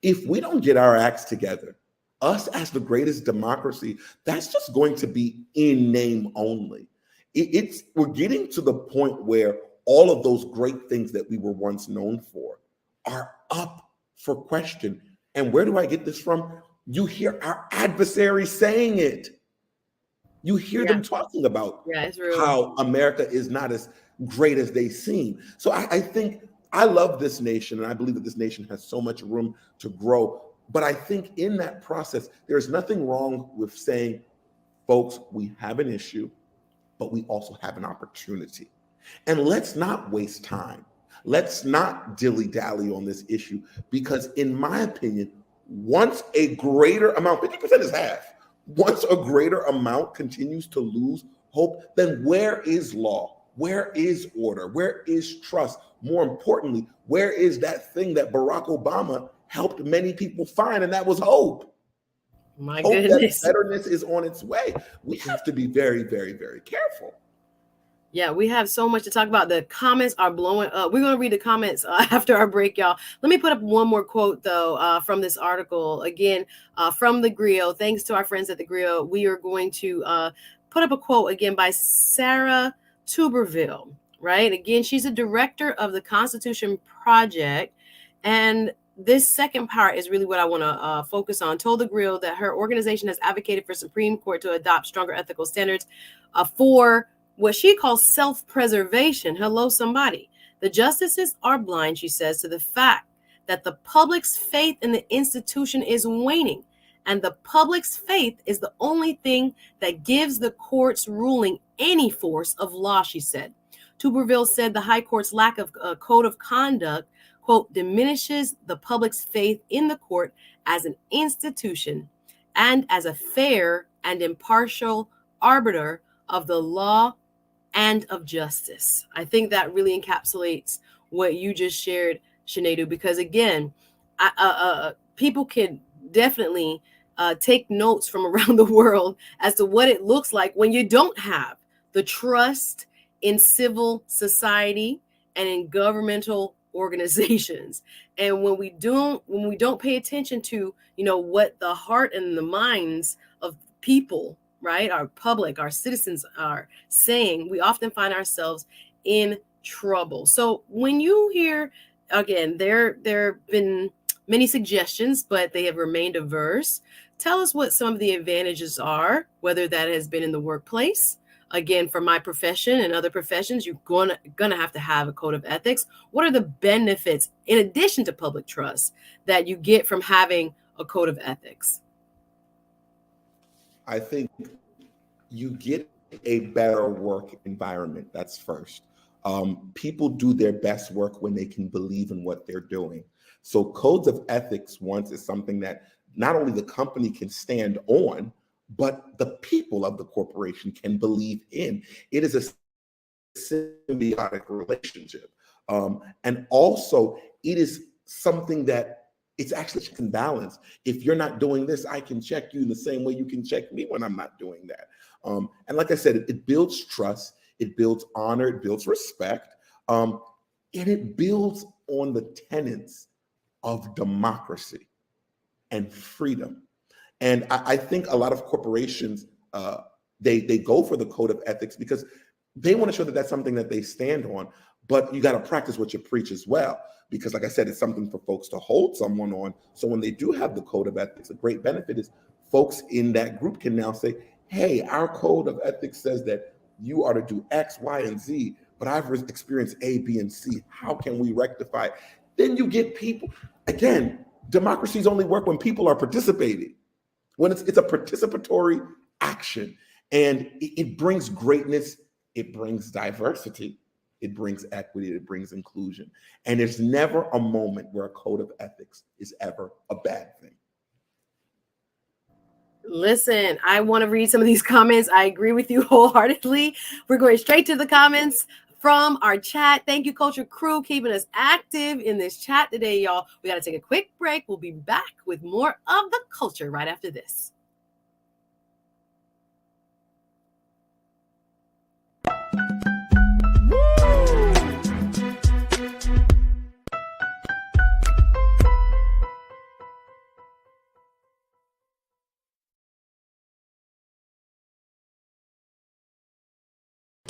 If we don't get our acts together, us as the greatest democracy, that's just going to be in name only. We're getting to the point where all of those great things that we were once known for are up for question. And where do I get this from? You hear our adversaries saying it. You hear them talking about how America is not as great as they seem. So I think I love this nation, and I believe that this nation has so much room to grow. But I think in that process, there's nothing wrong with saying, folks, we have an issue, but we also have an opportunity. And let's not waste time. Let's not dilly-dally on this issue, because in my opinion, once a greater amount, 50% is half, once a greater amount continues to lose hope, then where is law? Where is order? Where is trust? More importantly, where is that thing that Barack Obama helped many people find, and that was hope? My hope goodness. that betterness is on its way. We have to be very, very, very careful. Yeah, we have so much to talk about. The comments are blowing up. We're going to read the comments after our break, y'all. Let me put up one more quote, though, from this article. Again, from the Griot. Thanks to our friends at the Griot. We are going to put up a quote again by Sarah Tuberville, right? Again, she's a director of the Constitution Project. And this second part is really what I want to focus on. Told the Griot that her organization has advocated for Supreme Court to adopt stronger ethical standards for what she calls self-preservation. Hello, somebody. The justices are blind, she says, to the fact that the public's faith in the institution is waning. And the public's faith is the only thing that gives the court's ruling any force of law, she said. Tuberville said the High Court's lack of a code of conduct, quote, diminishes the public's faith in the court as an institution and as a fair and impartial arbiter of the law and of justice. I think that really encapsulates what you just shared, Sinedu, because again, people can definitely take notes from around the world as to what it looks like when you don't have the trust in civil society and in governmental organizations. And when we don't pay attention to, what the heart and the minds of people, right, our public, our citizens are saying, we often find ourselves in trouble. So when you hear, again, there have been many suggestions, but they have remained averse. Tell us what some of the advantages are, whether that has been in the workplace. Again, for my profession and other professions, you're gonna have to have a code of ethics. What are the benefits, in addition to public trust, that you get from having a code of ethics? I think you get a better work environment. That's first. People do their best work when they can believe in what they're doing. So codes of ethics, once, is something that not only the company can stand on, but the people of the corporation can believe in. It is a symbiotic relationship. And also, it is something that it's actually check and balance. If you're not doing this, I can check you in the same way you can check me when I'm not doing that. And like I said, it builds trust, it builds honor, it builds respect, and it builds on the tenets of democracy and freedom. And I think a lot of corporations, they go for the code of ethics because they want to show that that's something that they stand on, but you got to practice what you preach as well. Because like I said, it's something for folks to hold someone on. So when they do have the code of ethics, a great benefit is folks in that group can now say, hey, our code of ethics says that you are to do X, Y, and Z, but I've experienced A, B, and C. How can we rectify it? Then you get people. Again, democracies only work when people are participating, when it's a participatory action. And it brings greatness, it brings diversity, it brings equity, it brings inclusion. And there's never a moment where a code of ethics is ever a bad thing. Listen, I want to read some of these comments. I agree with you wholeheartedly. We're going straight to the comments from our chat. Thank you, Culture Crew, keeping us active in this chat today, y'all. We got to take a quick break. We'll be back with more of the culture right after this.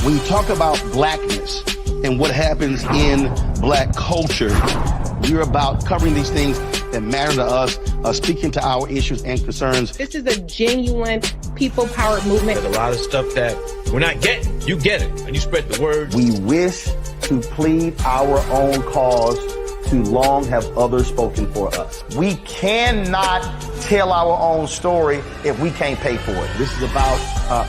When you talk about blackness and what happens in black culture, we're about covering these things that matter to us, speaking to our issues and concerns. This is a genuine people-powered movement. There's a lot of stuff that we're not getting. You get it, and you spread the word. We wish to plead our own cause. Too long have others spoken for us. We cannot tell our own story if we can't pay for it. This is about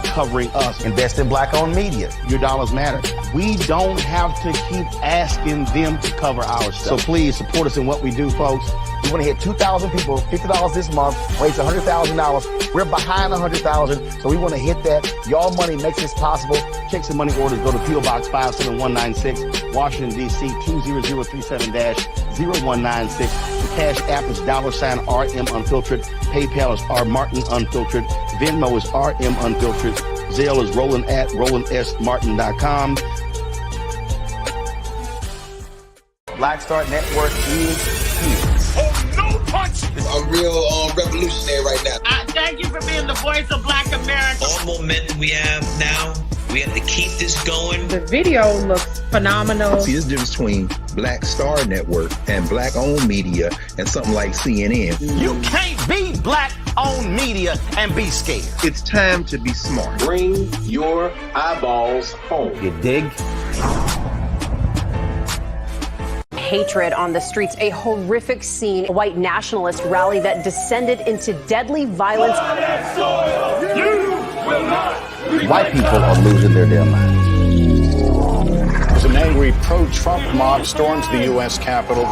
covering us. Invest in black-owned media. Your dollars matter. We don't have to keep asking them to cover our stuff. So please support us in what we do, folks. We want to hit 2,000 people, $50 this month, raise $100,000. We're behind $100,000, so we want to hit that. Y'all money makes this possible. Checks and money orders go to P.O. Box 57196, Washington, D.C. 20037-0196. The Cash App is $RM Unfiltered. PayPal is R Martin Unfiltered. Venmo is RM Unfiltered. Zelle is Roland@RolandSMartin.com. Black Star Network is here. Oh, no punch! I'm real revolutionary right now. Thank you for being the voice of Black America. All momentum we have now, we have to keep this going. The video looks phenomenal. See, there's a difference between Black Star Network and black-owned media and something like CNN. You can't be black-owned media and be scared. It's time to be smart. Bring your eyeballs home. You dig? Hatred on the streets, a horrific scene, a white nationalist rally that descended into deadly violence. White people are losing their damn minds. As an angry pro-Trump mob storms the U.S. Capitol,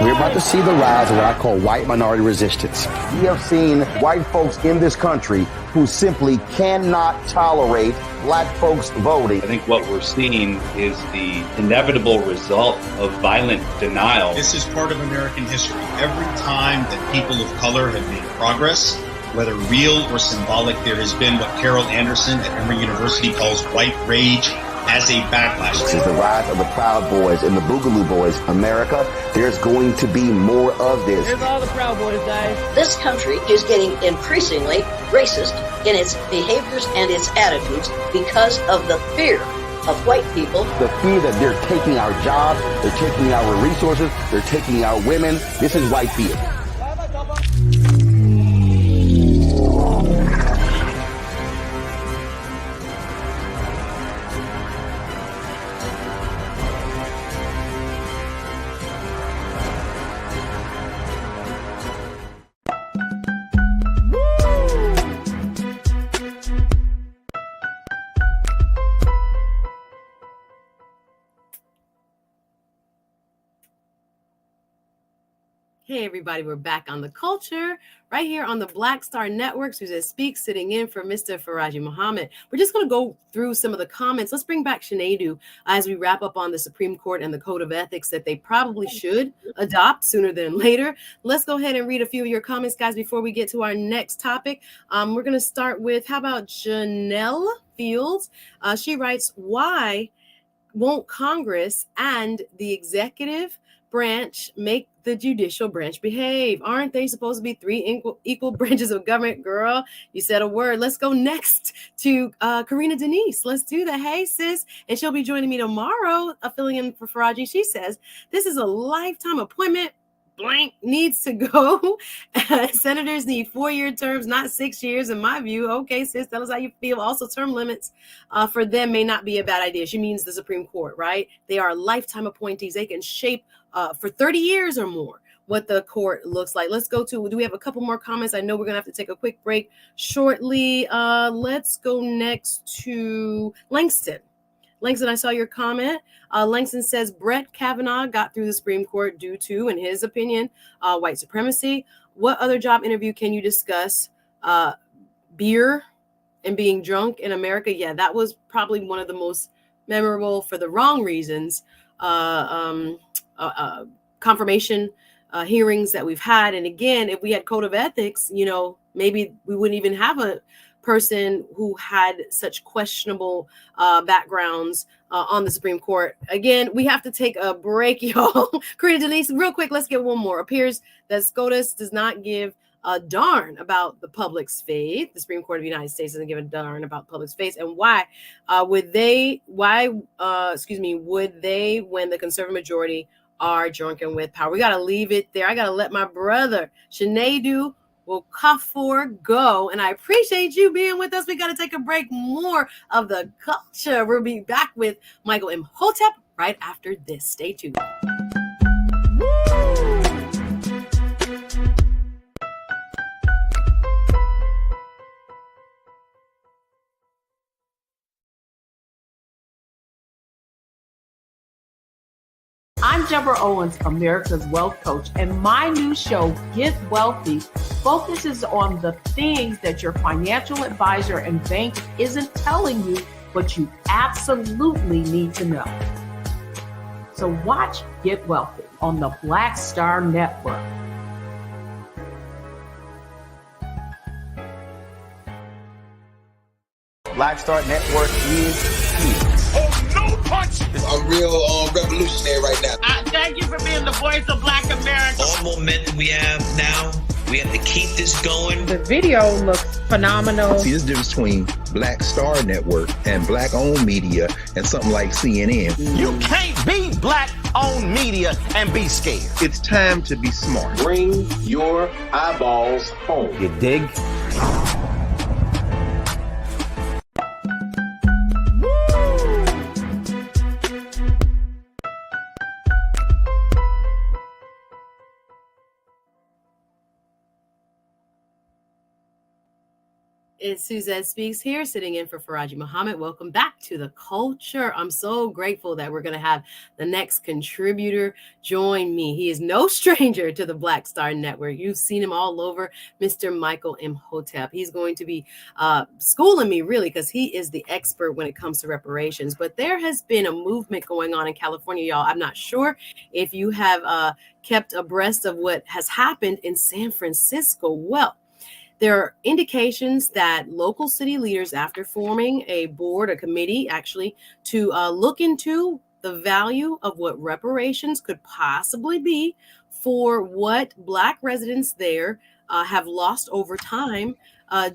we're about to see the rise of what I call white minority resistance. We have seen white folks in this country who simply cannot tolerate black folks voting. I think what we're seeing is the inevitable result of violent denial. This is part of American history. Every time that people of color have made progress, whether real or symbolic, there has been what Carol Anderson at Emory University calls white rage as a backlash. This is the rise of the Proud Boys and the Boogaloo Boys. America, there's going to be more of this. Here's all the Proud Boys, guys. This country is getting increasingly racist in its behaviors and its attitudes because of the fear of white people. The fear that they're taking our jobs, they're taking our resources, they're taking our women. This is white fear. Hey everybody, we're back on The Culture right here on the Black Star Network. Suzette Speaks, sitting in for Mr. Farajii Muhammad. We're just going to go through some of the comments. Let's bring back Sinedu as we wrap up on the Supreme Court and the Code of Ethics that they probably should adopt sooner than later. Let's go ahead and read a few of your comments, guys, before we get to our next topic. We're going to start with, how about Janelle Fields? She writes, why won't Congress and the executive branch make the judicial branch behave? Aren't they supposed to be three equal branches of government? Girl, you said a word. Let's go next to Karina Denise. Let's do that. Hey, sis. And she'll be joining me tomorrow, filling in for Farajii. She says, this is a lifetime appointment. Blank needs to go. Senators need 4-year terms, not 6 years, in my view. Okay, sis, tell us how you feel. Also, term limits for them may not be a bad idea. She means the Supreme Court, right? They are lifetime appointees. They can shape for 30 years or more what the court looks like. Let's go to, do we have a couple more comments? I know we're going to have to take a quick break shortly. Let's go next to Langston. Langston, I saw your comment. Langston says Brett Kavanaugh got through the Supreme Court due to, in his opinion, white supremacy. What other job interview can you discuss? Beer and being drunk in America. Yeah, that was probably one of the most memorable for the wrong reasons. Confirmation hearings that we've had. And again, if we had code of ethics, you know, maybe we wouldn't even have a person who had such questionable backgrounds on the Supreme Court. Again, we have to take a break, y'all. Karina Denise, real quick, let's get one more. Appears that SCOTUS does not give a darn about the public's faith. The Supreme Court of the United States doesn't give a darn about the public's faith. And why would they, when the conservative majority are drunken with power? We got to leave it there. I got to let my brother, Sinedu Okafor, go. And I appreciate you being with us. We got to take a break. More of the culture. We'll be back with Michael Imhotep right after this. Stay tuned. I'm Deborah Owens, America's Wealth Coach, and my new show, Get Wealthy, focuses on the things that your financial advisor and bank isn't telling you, but you absolutely need to know. So watch Get Wealthy on the Black Star Network. Black Star Network is here. Oh, no punch! I'm real revolutionary right now. Thank you for being the voice of Black America. All momentum we have now, we have to keep this going. The video looks phenomenal. See, there's a difference between Black Star Network and black-owned media and something like CNN. You can't be black-owned media and be scared. It's time to be smart. Bring your eyeballs home. You dig? It's Suzette Speaks here, sitting in for Farajii Muhammad. Welcome back to The Culture. I'm so grateful that we're going to have the next contributor join me. He is no stranger to the Black Star Network. You've seen him all over, Mr. Michael Imhotep. He's going to be schooling me, really, because he is the expert when it comes to reparations. But there has been a movement going on in California, y'all. I'm not sure if you have kept abreast of what has happened in San Francisco. Well, there are indications that local city leaders, after forming a board, a committee actually, to look into the value of what reparations could possibly be for what Black residents there have lost over time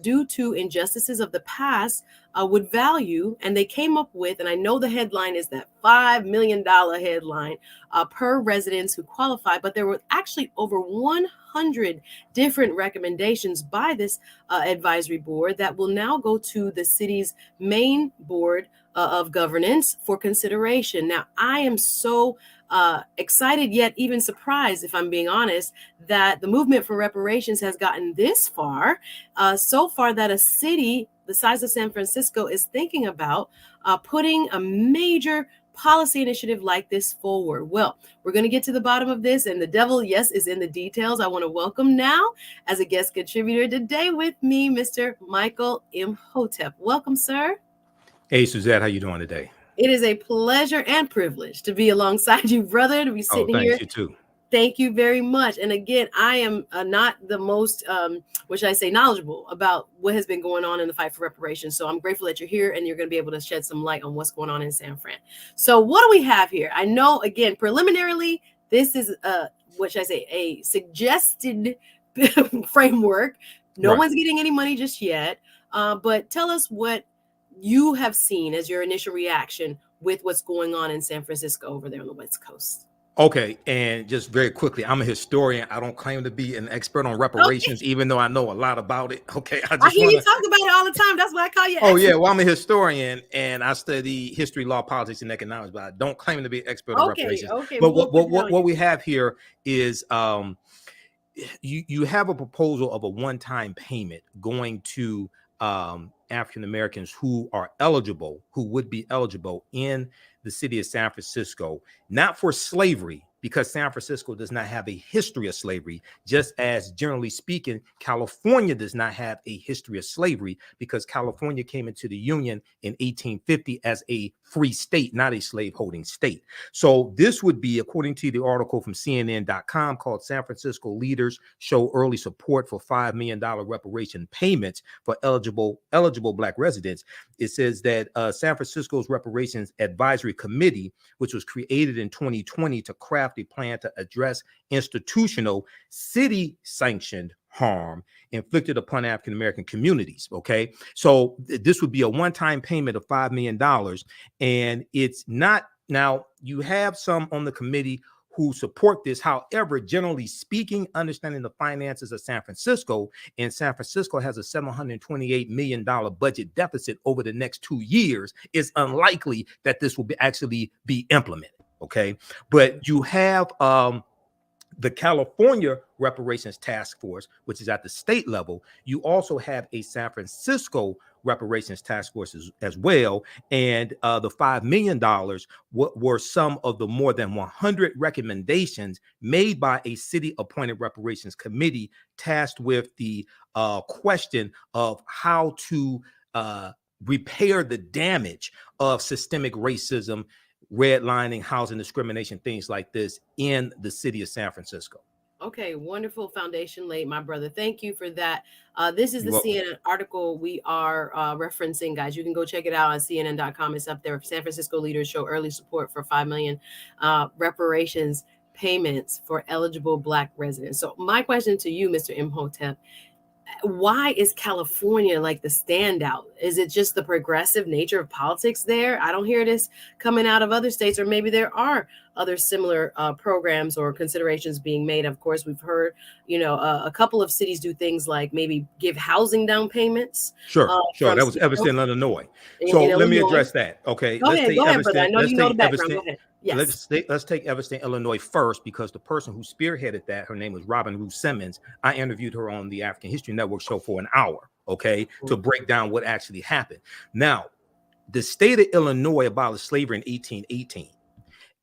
due to injustices of the past, would value. And they came up with, and I know the headline is that $5 million headline per residents who qualify, but there were actually over 100 different recommendations by this advisory board that will now go to the city's main board of governance for consideration. Now, I am so excited, yet even surprised, if I'm being honest, that the movement for reparations has gotten this far, so far that a city the size of San Francisco is thinking about putting a major policy initiative like this forward. Well, we're going to get to the bottom of this, and the devil, yes, is in the details. I want to welcome now, as a guest contributor today with me, Mr. Michael Imhotep. Welcome, sir. Hey, Suzette, how you doing today? It is a pleasure and privilege to be alongside you, brother, to be sitting here. You too. Thank you very much. And again, I am not the most, what should I say, knowledgeable about what has been going on in the fight for reparations. So I'm grateful that you're here and you're going to be able to shed some light on what's going on in San Fran. So what do we have here? I know, again, preliminarily, this is, what should I say, a suggested framework. No one's getting any money just yet. But tell us what you have seen as your initial reaction with what's going on in San Francisco over there on the West Coast. Okay, and just very quickly, I'm a historian. I don't claim to be an expert on reparations, even though I know a lot about it. Okay, I hear you talk about it all the time. That's why I call you. Oh yeah, well, I'm a historian and I study history, law, politics, and economics, but I don't claim to be an expert on reparations. Okay, but what we have here is you have a proposal of a one-time payment going to African Americans who are eligible, who would be eligible in the city of San Francisco, not for slavery, because San Francisco does not have a history of slavery, just as generally speaking, California does not have a history of slavery, because California came into the Union in 1850 as a free state, not a slaveholding state. So this would be, according to the article from CNN.com called San Francisco Leaders Show Early Support for $5 million Reparation Payments for eligible Black residents. It says that San Francisco's Reparations Advisory Committee, which was created in 2020 to craft a plan to address institutional city-sanctioned harm inflicted upon African American communities. Okay, so this would be a one-time payment of $5 million, and it's not. Now you have some on the committee who support this. However, generally speaking, understanding the finances of San Francisco, and San Francisco has a $728 million budget deficit over the next 2 years, it's unlikely that this will actually be implemented. Okay, but you have the California Reparations Task Force, which is at the state level. You also have a San Francisco Reparations Task Force as well. And the $5 million were some of the more than 100 recommendations made by a city-appointed reparations committee tasked with the question of how to repair the damage of systemic racism, redlining, housing discrimination, things like this in the city of San Francisco. Okay, wonderful foundation laid, my brother. Thank you for that. This is the CNN article we are referencing, guys. You can go check it out on CNN.com. It's up there. San Francisco leaders show early support for 5 million reparations payments for eligible Black residents. So my question to you, Mr. Imhotep, why is California like the standout? Is it just the progressive nature of politics there? I don't hear this coming out of other states, or maybe there are other similar programs or considerations being made. Of course, we've heard, a couple of cities do things like maybe give housing down payments. Sure. That was Evanston, Illinois. So let me address that. Okay. Go ahead, brother. I know you know the background. Go ahead. Yes. Let's take Evanston, Illinois first, because the person who spearheaded that, her name was Robin Ruth Simmons. I interviewed her on the African History Network show for an hour, to break down what actually happened. Now, the state of Illinois abolished slavery in 1818.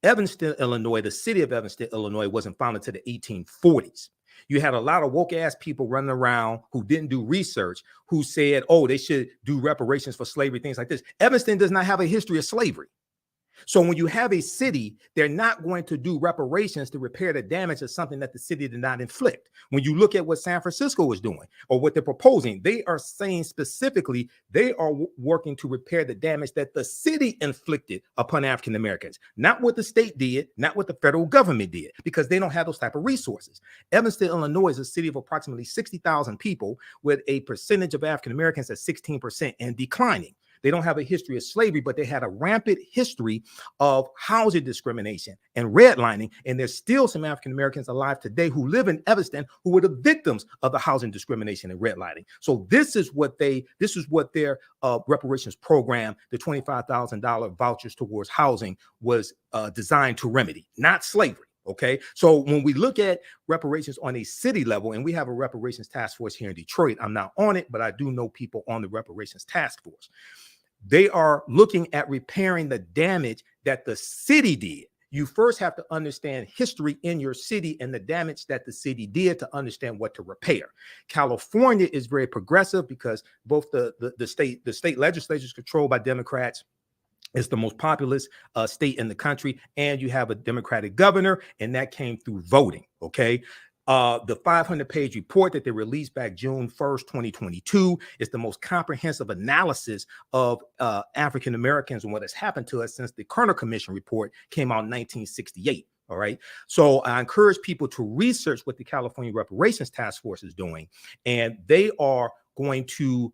Evanston, Illinois, the city of Evanston, Illinois, wasn't founded until the 1840s. You had a lot of woke ass people running around who didn't do research, who said, they should do reparations for slavery, things like this. Evanston does not have a history of slavery. So when you have a city, they're not going to do reparations to repair the damage of something that the city did not inflict. When you look at what San Francisco is doing or what they're proposing, they are saying specifically they are working to repair the damage that the city inflicted upon African Americans, not what the state did, not what the federal government did, because they don't have those type of resources. Evanston, Illinois is a city of approximately 60,000 people with a percentage of African Americans at 16% and declining. They don't have a history of slavery, but they had a rampant history of housing discrimination and redlining. And there's still some African Americans alive today who live in Evanston who were the victims of the housing discrimination and redlining. So this is what their reparations program, the $25,000 vouchers towards housing, was designed to remedy, not slavery. Okay, so when we look at reparations on a city level, and we have a reparations task force here in Detroit, I'm not on it, but I do know people on the reparations task force. They are looking at repairing the damage that the city did. You first have to understand history in your city and the damage that the city did to understand what to repair. California is very progressive because both the state legislature is controlled by Democrats. It's the most populous state in the country, and you have a Democratic governor, and that came through voting. Okay. The 500-page report that they released back June 1st, 2022 is the most comprehensive analysis of African Americans and what has happened to us since the Kerner Commission report came out in 1968. All right. So I encourage people to research what the California Reparations Task Force is doing, and they are going to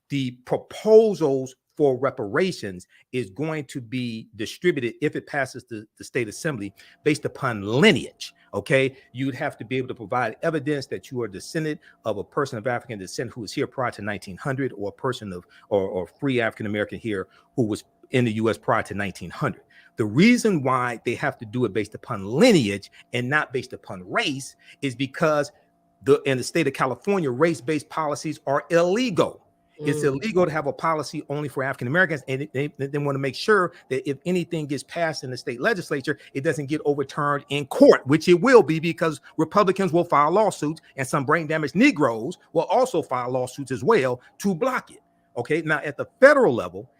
the proposals for reparations is going to be distributed, if it passes the state assembly, based upon lineage. Okay, you'd have to be able to provide evidence that you are a descendant of a person of African descent who was here prior to 1900, or a person of or free African American here who was in the U.S. prior to 1900. The reason why they have to do it based upon lineage and not based upon race is because in the state of California, race-based policies are illegal. It's illegal to have a policy only for African Americans, and they want to make sure that if anything gets passed in the state legislature, it doesn't get overturned in court, which it will be, because Republicans will file lawsuits, and some brain damaged Negroes will also file lawsuits as well to block it. Okay, now at the federal level,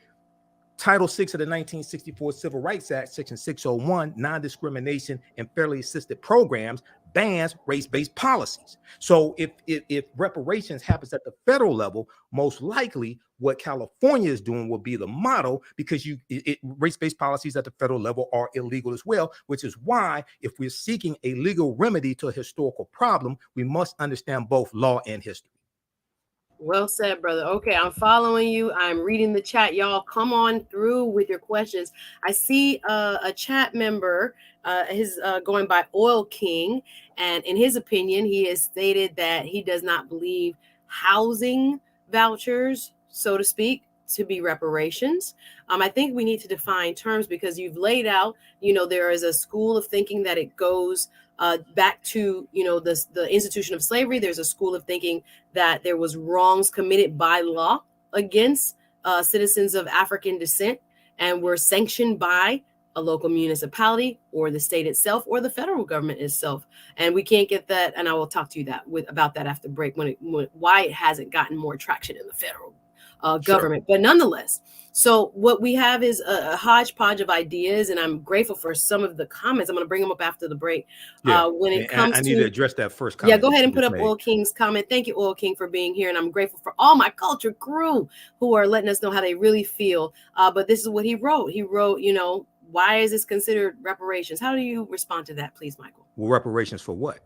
Title VI of the 1964 Civil Rights Act, Section 601, non-discrimination and fairly assisted programs, bans race-based policies. So if reparations happens at the federal level, most likely what California is doing will be the model, because race-based policies at the federal level are illegal as well, which is why if we're seeking a legal remedy to a historical problem, we must understand both law and history. Well said, brother. Okay, I'm following you. I'm reading the chat. Y'all come on through with your questions. I see a chat member, his going by Oil King, and in his opinion, he has stated that he does not believe housing vouchers, so to speak, to be reparations. I think we need to define terms, because you've laid out, there is a school of thinking that it goes back to, the institution of slavery. There's a school of thinking that there was wrongs committed by law against citizens of African descent and were sanctioned by a local municipality or the state itself or the federal government itself. And we can't get that. And I will talk to you about that after break, why it hasn't gotten more traction in the federal government. Sure. But nonetheless, so what we have is a hodgepodge of ideas, and I'm grateful for some of the comments. I'm going to bring them up after the break. Yeah. When it comes I need to address that first comment. Yeah, go ahead and put up Oil King's comment. Thank you, Oil King, for being here. And I'm grateful for all my culture crew who are letting us know how they really feel. But this is what he wrote. He wrote, why is this considered reparations? How do you respond to that, please, Michael? Well, reparations for what?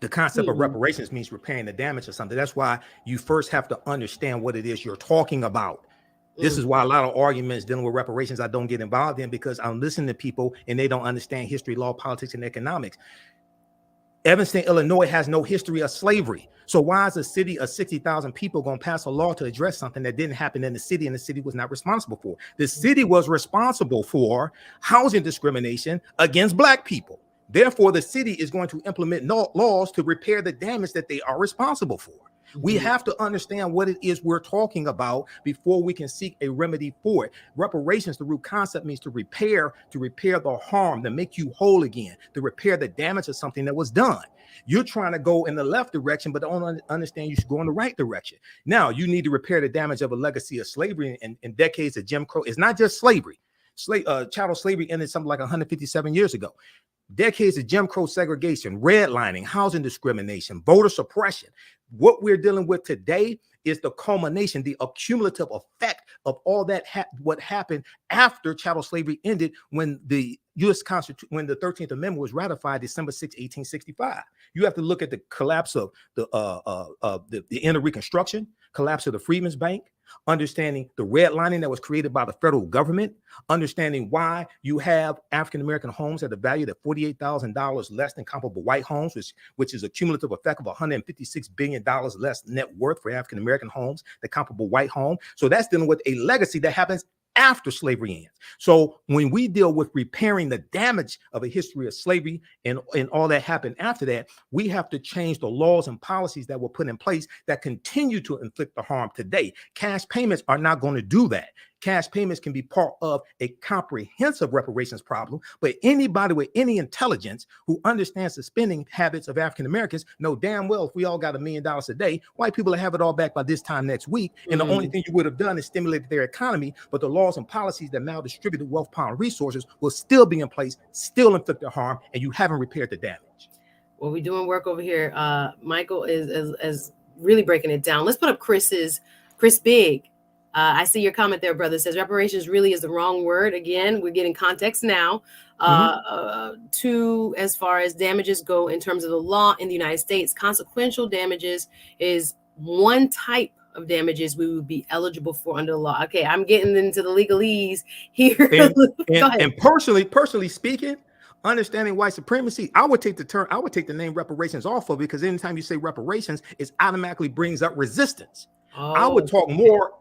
The concept of reparations means repairing the damage or something. That's why you first have to understand what it is you're talking about. This is why a lot of arguments dealing with reparations I don't get involved in, because I'm listening to people and they don't understand history, law, politics, and economics. Evanston, Illinois has no history of slavery. So why is a city of 60,000 people going to pass a law to address something that didn't happen in the city and the city was not responsible for? The city was responsible for housing discrimination against Black people. Therefore, the city is going to implement laws to repair the damage that they are responsible for. We have to understand what it is we're talking about before we can seek a remedy for it. Reparations, the root concept, means to repair the harm, to make you whole again, to repair the damage of something that was done. You're trying to go in the left direction, but don't understand you should go in the right direction. Now, you need to repair the damage of a legacy of slavery and decades of Jim Crow. It's not just slavery. Chattel slavery ended something like 157 years ago. Decades of Jim Crow segregation, redlining, housing discrimination, voter suppression. What we're dealing with today is the culmination, the accumulative effect of all that what happened after chattel slavery ended when the U.S. Constitution, when the 13th Amendment was ratified December 6, 1865. You have to look at the collapse of the inner Reconstruction, collapse of the Freedmen's Bank, understanding the redlining that was created by the federal government, understanding why you have African-American homes at a value of $48,000 less than comparable white homes, which is a cumulative effect of $156 billion less net worth for African-American homes than comparable white home. So that's dealing with a legacy that happens after slavery ends. So when we deal with repairing the damage of a history of slavery and all that happened after that, we have to change the laws and policies that were put in place that continue to inflict the harm today. Cash payments are not going to do that. Cash payments can be part of a comprehensive reparations problem, but anybody with any intelligence who understands the spending habits of African Americans know damn well if we all got $1 million a day, white people will have it all back by this time next week. And the only thing you would have done is stimulated their economy, but the laws and policies that maldistributed wealth, power, and resources will still be in place, still inflict the harm, and you haven't repaired the damage. Well, we're doing work over here. Michael is really breaking it down. Let's put up Chris Big. I see your comment there, brother. It says reparations really is the wrong word. Again, we're getting context now to as far as damages go in terms of the law in the United States. Consequential damages is one type of damages we would be eligible for under the law. Okay, I'm getting into the legalese here. And personally speaking, understanding white supremacy, I would take the name reparations off of it, because anytime you say reparations, it automatically brings up resistance. I would talk more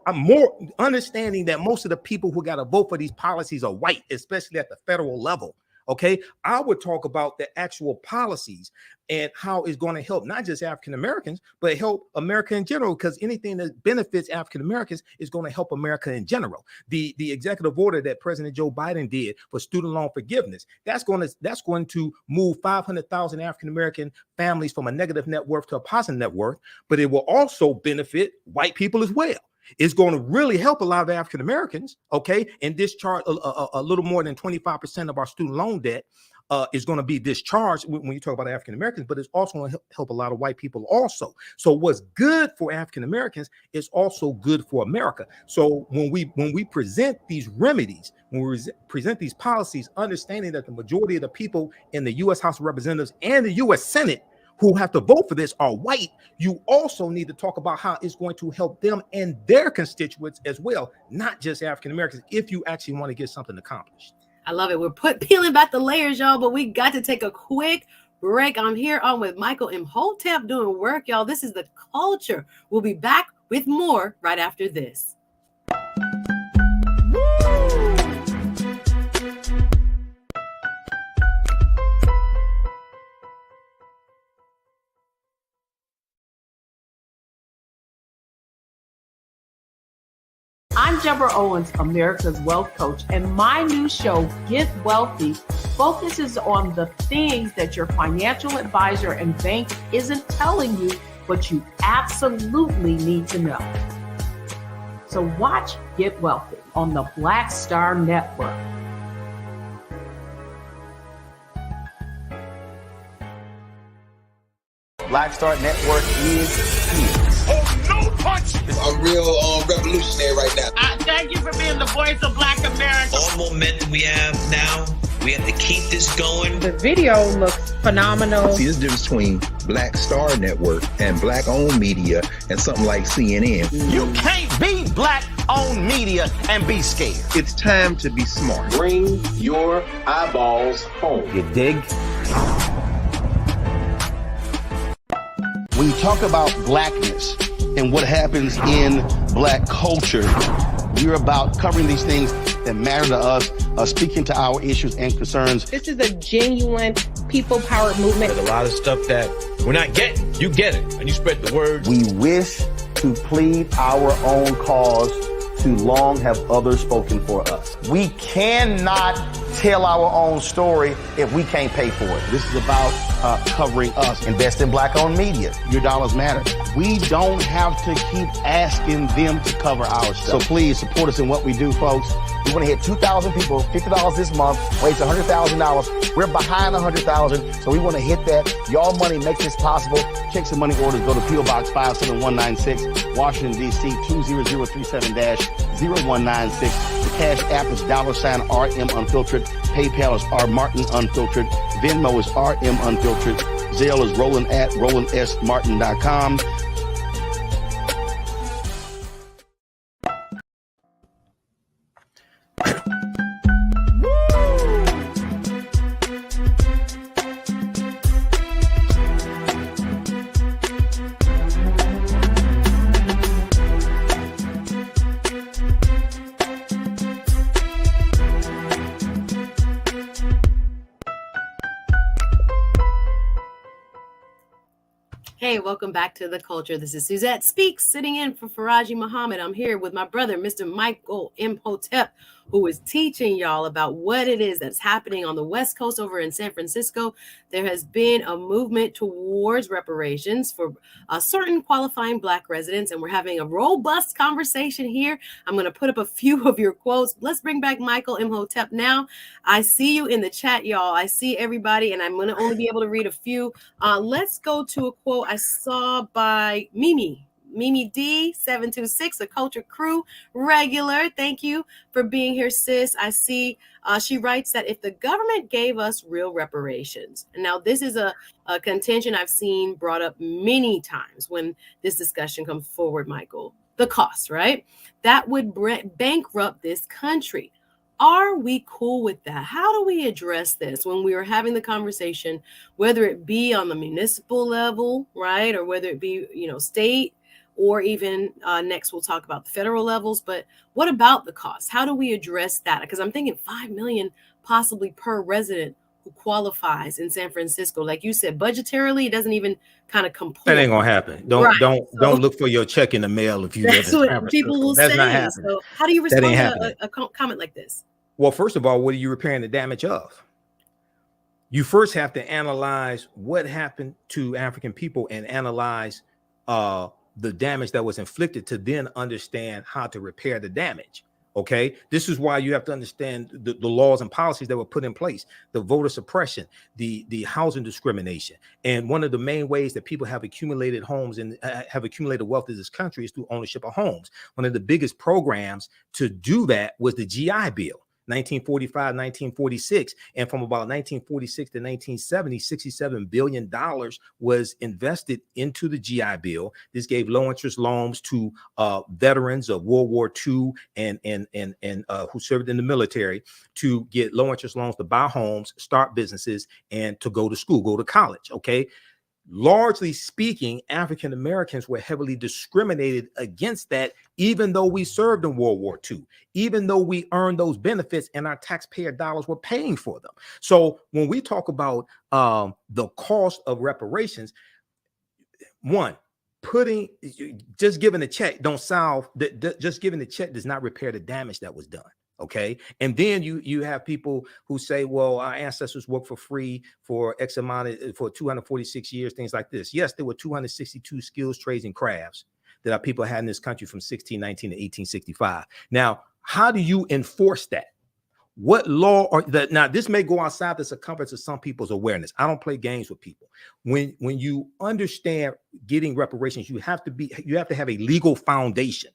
understanding that most of the people who got to vote for these policies are white, especially at the federal level. Okay, I would talk about the actual policies and how it's going to help not just African Americans, but help America in general, because anything that benefits African Americans is going to help America in general. The executive order that President Joe Biden did for student loan forgiveness, that's going to move 500,000 African American families from a negative net worth to a positive net worth, but it will also benefit white people as well. It's going to really help a lot of African Americans, okay, and discharge a little more than 25% of our student loan debt is going to be discharged when you talk about African Americans, but it's also going to help a lot of white people also. So what's good for African Americans is also good for America. So when we present these remedies, when we present these policies, understanding that the majority of the people in the U.S. House of Representatives and the U.S. Senate who have to vote for this are white, you also need to talk about how it's going to help them and their constituents as well, not just African Americans, if you actually want to get something accomplished. I love it. We're peeling back the layers, y'all, but we got to take a quick break. I'm here on with Michael Imhotep doing work, y'all. This is The Culture. We'll be back with more right after this. I'm Deborah Owens, America's Wealth Coach, and my new show, Get Wealthy, focuses on the things that your financial advisor and bank isn't telling you, but you absolutely need to know. So watch Get Wealthy on the Black Star Network. Black Star Network is here. Oh, no punch! I'm real revolutionary right now. Thank you for being the voice of Black America. All momentum we have now, we have to keep this going. The video looks phenomenal. See, there's a difference between Black Star Network and black-owned media and something like CNN. You can't be black-owned media and be scared. It's time to be smart. Bring your eyeballs home. You dig? When you talk about blackness and what happens in black culture, we're about covering these things that matter to us, speaking to our issues and concerns. This is a genuine people-powered movement. There's a lot of stuff that we're not getting. You get it, and you spread the word. We wish to plead our own cause. Too long have others spoken for us. We cannot tell our own story if we can't pay for it. This is about covering us. Invest in black-owned media. Your dollars matter. We don't have to keep asking them to cover our stuff. So please support us in what we do, folks. We want to hit 2,000 people, $50 this month, raise $100,000. We're behind 100,000, so we want to hit that. Your money makes this possible. Check some money orders. Go to P.O. Box 57196, Washington, D.C. 20037-0196. The Cash App is $RM Unfiltered. PayPal is R Martin Unfiltered. Venmo is RM Unfiltered. Zelle is Roland at RolandSMartin.com. Hey, welcome back to The Culture. This is Suzette Speaks, sitting in for Farajii Muhammad. I'm here with my brother, Mr. Michael Imhotep, who is teaching y'all about what it is that's happening on the West Coast over in San Francisco. There has been a movement towards reparations for certain qualifying Black residents, and we're having a robust conversation here. I'm going to put up a few of your quotes. Let's bring back Michael Imhotep now. I see you in the chat, y'all. I see everybody, and I'm going to only be able to read a few. Let's go to a quote I saw by Mimi D 726, a Culture Crew regular. Thank you for being here, sis. I see she writes that if the government gave us real reparations, and now this is a contention I've seen brought up many times when this discussion comes forward, Michael, the cost, right? That would bankrupt this country. Are we cool with that? How do we address this when we are having the conversation, whether it be on the municipal level, right? Or whether it be, state, or even next we'll talk about the federal levels. But what about the cost? How do we address that? Because I'm thinking $5 million possibly per resident who qualifies in San Francisco. Like you said, budgetarily, it doesn't even kind of complete. That ain't gonna happen. Don't look for your check in the mail if you live in San Francisco. People will That's say. not happening. So how do you respond to a comment like this? Well, first of all, what are you repairing the damage of? You first have to analyze what happened to African people and analyze the damage that was inflicted to then understand how to repair the damage. Okay, this is why you have to understand the laws and policies that were put in place, the voter suppression, the housing discrimination. And one of the main ways that people have accumulated homes and have accumulated wealth in this country is through ownership of homes. One of the biggest programs to do that was the GI Bill. 1945, 1946, and from about 1946 to 1970, $67 billion was invested into the GI Bill. This gave low interest loans to veterans of World War II and who served in the military to get low interest loans to buy homes, start businesses, and to go to school, go to college. Okay. Largely speaking, African Americans were heavily discriminated against that, even though we served in World War II, even though we earned those benefits and our taxpayer dollars were paying for them. So when we talk about the cost of reparations, one, just giving a check don't solve just giving a check does not repair the damage that was done. Okay. And then you have people who say, well, our ancestors worked for free for X amount for 246 years, things like this. Yes, there were 262 skills, trades, and crafts that our people had in this country from 1619 to 1865. Now, how do you enforce that? What law or that? Now, this may go outside the circumference of some people's awareness. I don't play games with people. When you understand getting reparations, you have to have a legal foundation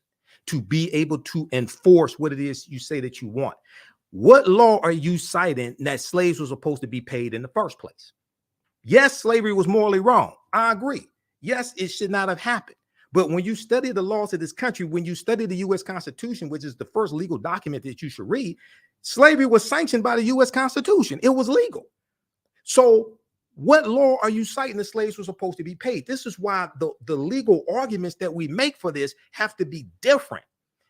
to be able to enforce what it is you say that you want. What law are you citing that slaves were supposed to be paid in the first place? Yes, slavery was morally wrong. I agree. Yes, it should not have happened. But when you study the laws of this country, when you study the U.S. Constitution, which is the first legal document that you should read, slavery was sanctioned by the U.S. Constitution. It was legal. So what law are you citing the slaves were supposed to be paid? This is why the legal arguments that we make for this have to be different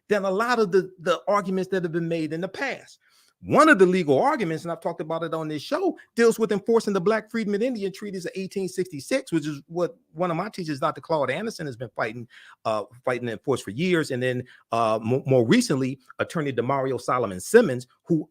than a lot of the arguments that have been made in the past. One of the legal arguments, and I've talked about it on this show, deals with enforcing the Black Freedmen Indian Treaties of 1866, which is what one of my teachers, Dr. Claude Anderson, has been fighting and enforced for years. And then more recently, Attorney Demario Solomon Simmons, who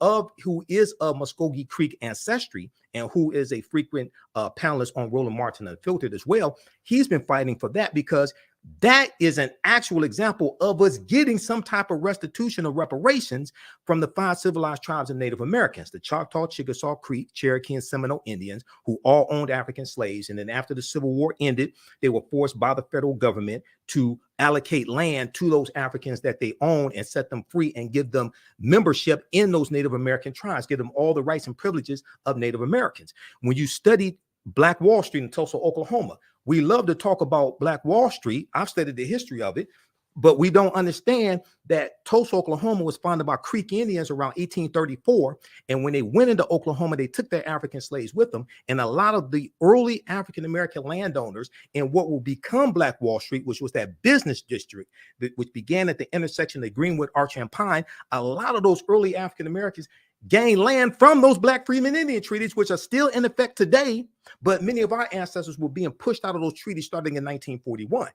is of Muskogee Creek ancestry and who is a frequent panelist on Roland Martin Unfiltered as well, he's been fighting for that because that is an actual example of us getting some type of restitution or reparations from the 5 civilized tribes of Native Americans, the Choctaw, Chickasaw, Creek, Cherokee, and Seminole Indians, who all owned African slaves. And then after the Civil War ended, they were forced by the federal government to allocate land to those Africans that they own and set them free and give them membership in those Native American tribes, give them all the rights and privileges of Native Americans. When you studied Black Wall Street in Tulsa, Oklahoma, we love to talk about Black Wall Street. I've studied the history of it, but we don't understand that Tulsa, Oklahoma was founded by Creek Indians around 1834. And when they went into Oklahoma, they took their African slaves with them. And a lot of the early African-American landowners in what will become Black Wall Street, which was that business district, which began at the intersection of Greenwood, Archer, and Pine, a lot of those early African-Americans gained land from those Black Freedmen Indian treaties, which are still in effect today, but many of our ancestors were being pushed out of those treaties starting in 1941.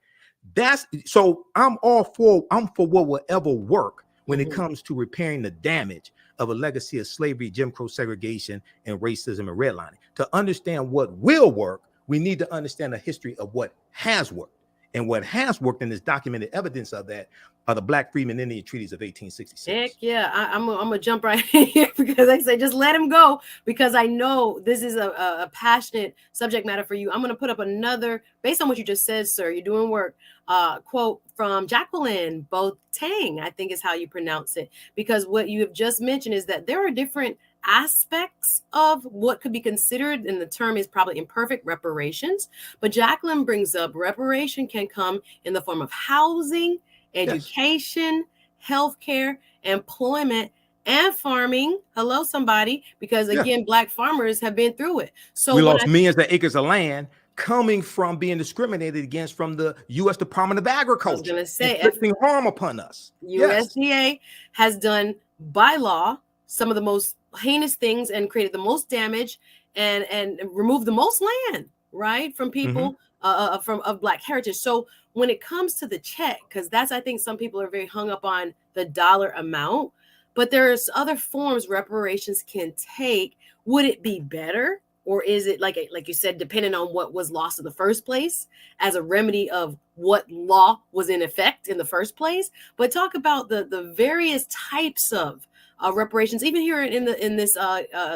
So I'm for what will ever work when it comes to repairing the damage of a legacy of slavery, Jim Crow segregation, and racism and redlining. To understand what will work, we need to understand the history of what has worked. And what has worked, and there's documented evidence of that, are the Black Freedmen Indian Treaties of 1866. Heck yeah, I'm gonna jump right in here because I say just let him go, because I know this is a passionate subject matter for you. I'm gonna put up another, based on what you just said, sir, you're doing work, quote from Jacqueline Boateng, I think is how you pronounce it, because what you have just mentioned is that there are different aspects of what could be considered, and the term is probably imperfect, reparations. But Jacqueline brings up reparation can come in the form of housing, education, healthcare, employment, and farming. Hello, somebody, because again, Black farmers have been through it. So we lost millions of acres of land coming from being discriminated against from the U.S. Department of Agriculture. I was going to say, inflicting harm upon us. USDA has done by law some of the most heinous things and created the most damage and removed the most land, right, from people of Black heritage. So when it comes to the check, because that's, I think some people are very hung up on the dollar amount, but there's other forms reparations can take. Would it be better, or is it like you said, depending on what was lost in the first place, as a remedy of what law was in effect in the first place? But talk about the various types of reparations, even here in this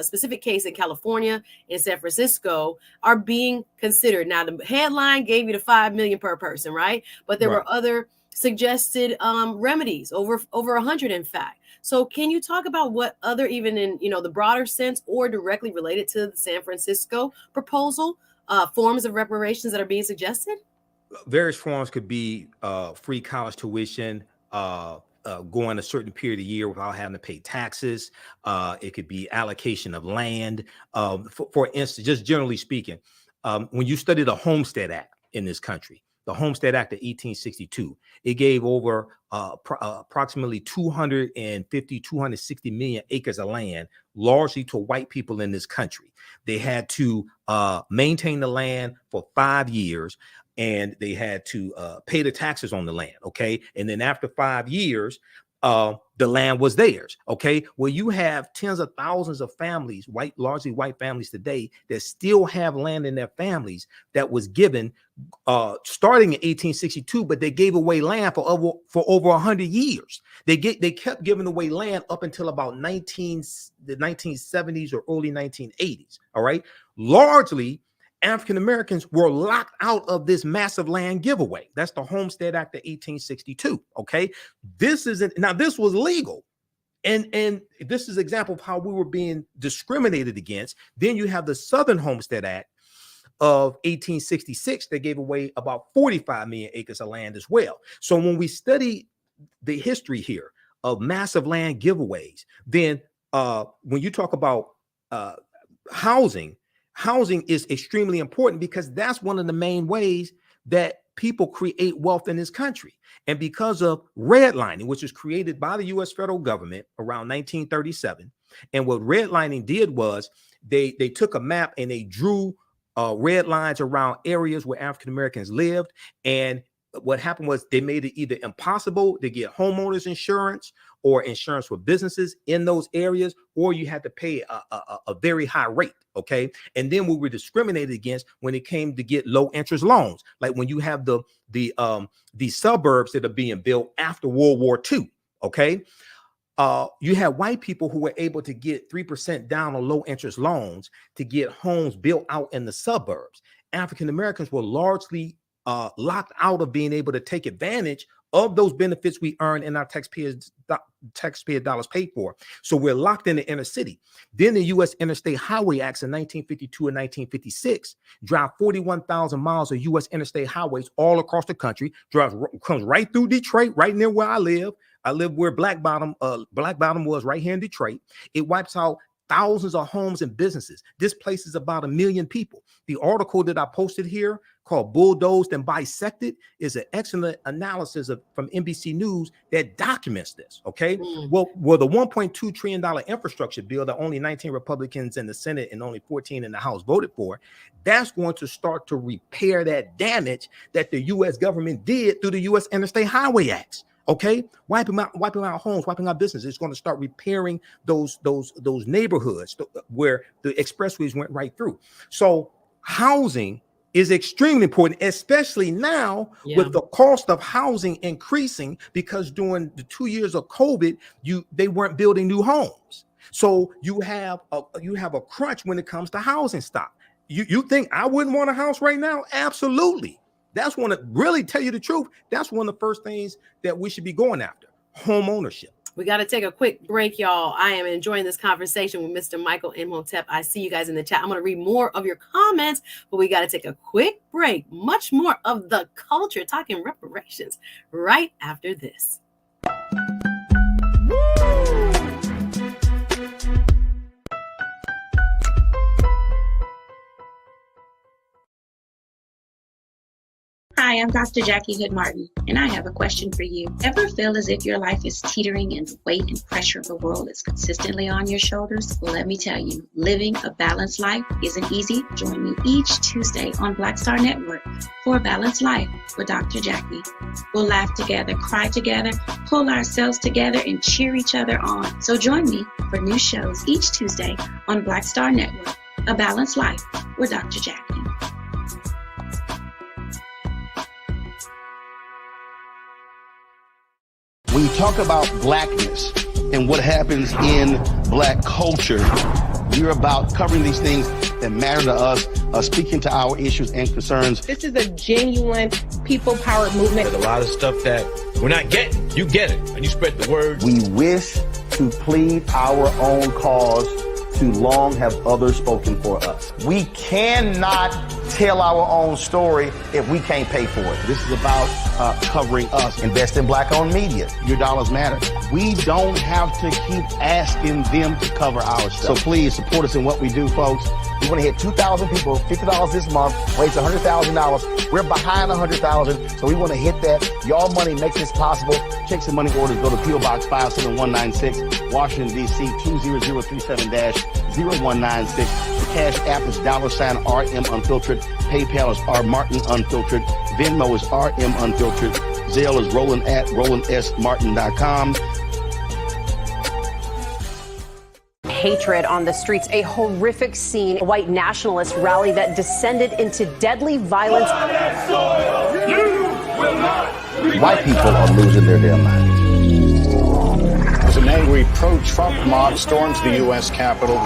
specific case in California, in San Francisco, are being considered. Now, the headline gave you the $5 million per person, right? But there were other suggested remedies, over 100, in fact. So can you talk about what other, even in the broader sense or directly related to the San Francisco proposal, forms of reparations that are being suggested? Various forms could be free college tuition, going a certain period of year without having to pay taxes. It could be allocation of land. For instance, just generally speaking, when you study the Homestead Act in this country, the Homestead Act of 1862, it gave over approximately 260 million acres of land, largely to white people in this country. They had to maintain the land for 5 years. and they had to pay the taxes on the land. Okay. And then after 5 years, the land was theirs. Okay. Well, you have tens of thousands of families, largely white families today, that still have land in their families that was given starting in 1862, but they gave away land for over 100 years. They kept giving away land up until about the 1970s or early 1980s. All right. Largely, African Americans were locked out of this massive land giveaway. That's the Homestead Act of 1862. Okay, this was legal, and this is an example of how we were being discriminated against. Then you have the Southern Homestead Act of 1866 that gave away about 45 million acres of land as well. So when we study the history here of massive land giveaways, then when you talk about housing is extremely important, because that's one of the main ways that people create wealth in this country. And because of redlining, which was created by the U.S. federal government around 1937, and what redlining did was they took a map and they drew red lines around areas where African Americans lived. And what happened was they made it either impossible to get homeowners insurance or insurance for businesses in those areas, or you had to pay a very high rate. Okay. And then we were discriminated against when it came to get low interest loans. Like when you have the suburbs that are being built after World War II. Okay. You had white people who were able to get 3% down on low interest loans to get homes built out in the suburbs. African Americans were largely locked out of being able to take advantage of those benefits we earn in our taxpayer dollars paid for. So we're locked in the inner city. Then the U.S. Interstate Highway Acts in 1952 and 1956 drive 41,000 miles of U.S. interstate highways all across the country. Comes right through Detroit, right near where I live. I live where Black Bottom was, right here in Detroit. It wipes out thousands of homes and businesses. This place is about 1 million people. The article that I posted here called Bulldozed and Bisected is an excellent analysis from NBC News that documents this. Okay. Well, the $1.2 trillion infrastructure bill that only 19 Republicans in the Senate and only 14 in the House voted for, that's going to start to repair that damage that the U.S. government did through the U.S. Interstate Highway Acts. Okay, wiping out homes, wiping out businesses. It's going to start repairing those neighborhoods where the expressways went right through. So housing is extremely important, especially now with the cost of housing increasing, because during the 2 years of COVID, they weren't building new homes. So you have a crunch when it comes to housing stock. You think I wouldn't want a house right now? Absolutely. That's one of, really tell you the truth, that's one of the first things that we should be going after, home ownership. We got to take a quick break, y'all. I am enjoying this conversation with Mr. Michael Imhotep. I see you guys in the chat. I'm going to read more of your comments, but we got to take a quick break. Much more of the culture, talking reparations, right after this. Hi, I'm Dr. Jackie Hood Martin, and I have a question for you. Ever feel as if your life is teetering and the weight and pressure of the world is consistently on your shoulders? Well, let me tell you, living a balanced life isn't easy. Join me each Tuesday on Black Star Network for a Balanced Life with Dr. Jackie. We'll laugh together, cry together, pull ourselves together, and cheer each other on. So join me for new shows each Tuesday on Black Star Network, A Balanced Life with Dr. Jackie. When you talk about blackness and what happens in black culture, we're about covering these things that matter to us, speaking to our issues and concerns. This is a genuine people-powered movement. There's a lot of stuff that we're not getting. You get it, and you spread the word. We wish to plead our own cause. Too long have others spoken for us. We cannot tell our own story if we can't pay for it. This is about covering us. Invest in black-owned media. Your dollars matter. We don't have to keep asking them to cover our stuff. So please support us in what we do, folks. We want to hit 2,000 people, $50 this month, raise $100,000. We're behind 100,000, so we want to hit that. Your money makes this possible. Checks and money orders go to P.O. Box 57196, Washington, D.C. 20037-0196. Cash App is $RM Unfiltered. PayPal is R Martin Unfiltered. Venmo is RM Unfiltered. Zelle is roland@rolandsmartin.com. Hatred on the streets, a horrific scene, a white nationalist rally that descended into deadly violence. White people are losing their damn minds. As an angry pro-Trump mob storms the U.S. Capitol,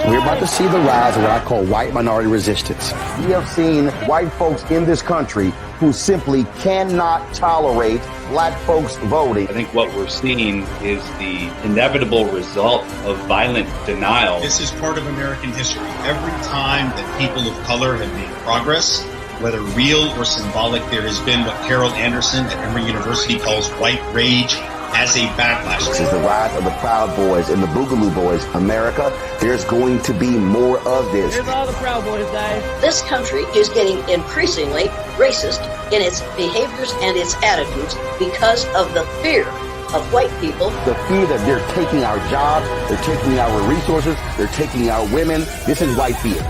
we're about to see the rise of what I call white minority resistance. We have seen white folks in this country who simply cannot tolerate black folks voting. I think what we're seeing is the inevitable result of violent denial. This is part of American history. Every time that people of color have made progress, whether real or symbolic, there has been what Carol Anderson at Emory University calls white rage as a backlash. This is the rise of the Proud Boys and the Boogaloo Boys. America, there's going to be more of this. Here's all the Proud Boys, guys. This country is getting increasingly racist in its behaviors and its attitudes because of the fear of white people. The fear that they're taking our jobs, they're taking our resources, they're taking our women. This is white fear.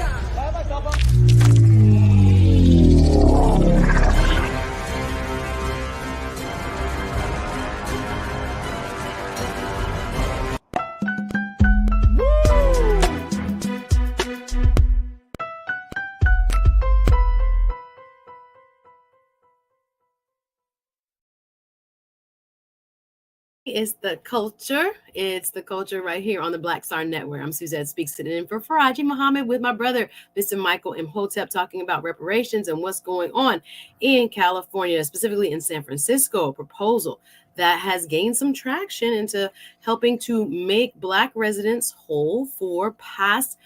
It's the culture. It's the culture right here on the Black Star Network. I'm Suzette Speaks, sitting in for Farajii Muhammad with my brother, Mr. Michael Imhotep, talking about reparations and what's going on in California, specifically in San Francisco. A proposal that has gained some traction into helping to make Black residents whole for past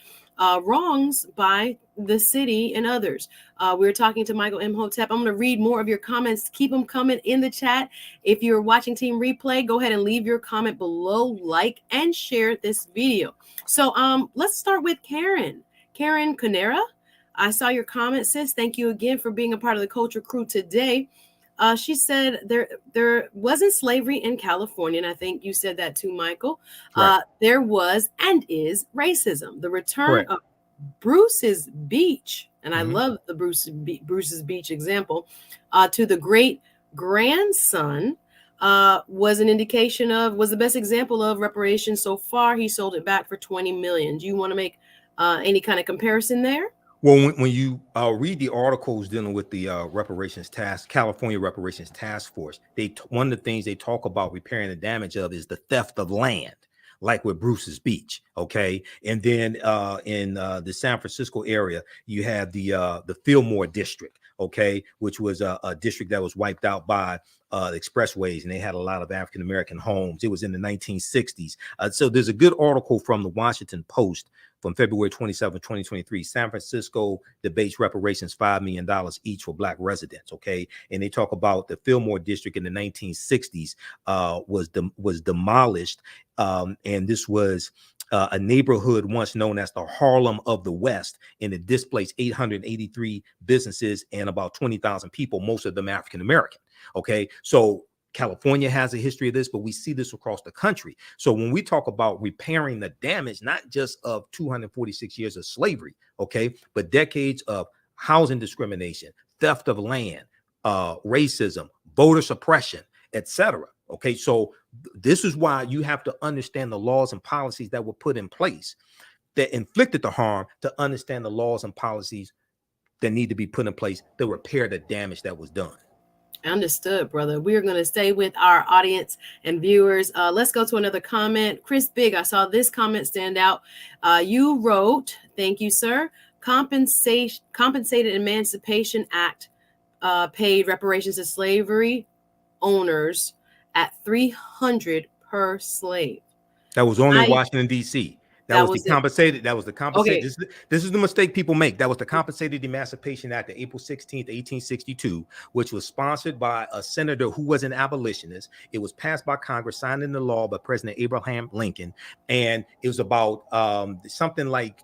wrongs by the city and others. We're talking to Michael Imhotep. I'm going to read more of your comments. Keep them coming in the chat. If you're watching Team Replay, go ahead and leave your comment below, like, and share this video. So let's start with Karen. Karen Canera, I saw your comment, sis. Thank you again for being a part of the culture crew today. She said there wasn't slavery in California, and I think you said that too, Michael. Right. There was and is racism. The return of Bruce's Beach, and I love the Bruce's Beach example, to the great grandson was the best example of reparations so far. He sold it back for $20 million. Do you want to make any kind of comparison there? Well, when you read the articles dealing with the California Reparations Task Force, one of the things they talk about repairing the damage of is the theft of land, like with Bruce's Beach, okay? And then in the San Francisco area, you have the Fillmore district, okay, which was a district that was wiped out by the expressways, and they had a lot of African-American homes. It was in the 1960s. So there's a good article from the Washington Post from February 27, 2023, San Francisco debates reparations $5 million each for Black residents, okay? And they talk about the Fillmore district in the 1960s was demolished, and this was a neighborhood once known as the Harlem of the West, and it displaced 883 businesses and about 20,000 people, most of them African-American, okay? So California has a history of this, but we see this across the country. So when we talk about repairing the damage, not just of 246 years of slavery, okay, but decades of housing discrimination, theft of land, racism, voter suppression, etc. Okay, so this is why you have to understand the laws and policies that were put in place that inflicted the harm, to understand the laws and policies that need to be put in place to repair the damage that was done. Understood, brother. We are going to stay with our audience and viewers. Let's go to another comment. Chris Big, I saw this comment stand out. You wrote, thank you, sir. Compensated Emancipation Act paid reparations to slavery owners at $300 per slave. That was only in Washington, D.C. That was the compensated. That was the compensated. Okay. This is the mistake people make. That was the Compensated Emancipation Act of April 16th, 1862, which was sponsored by a senator who was an abolitionist. It was passed by Congress, signed into law by President Abraham Lincoln, and it was about something like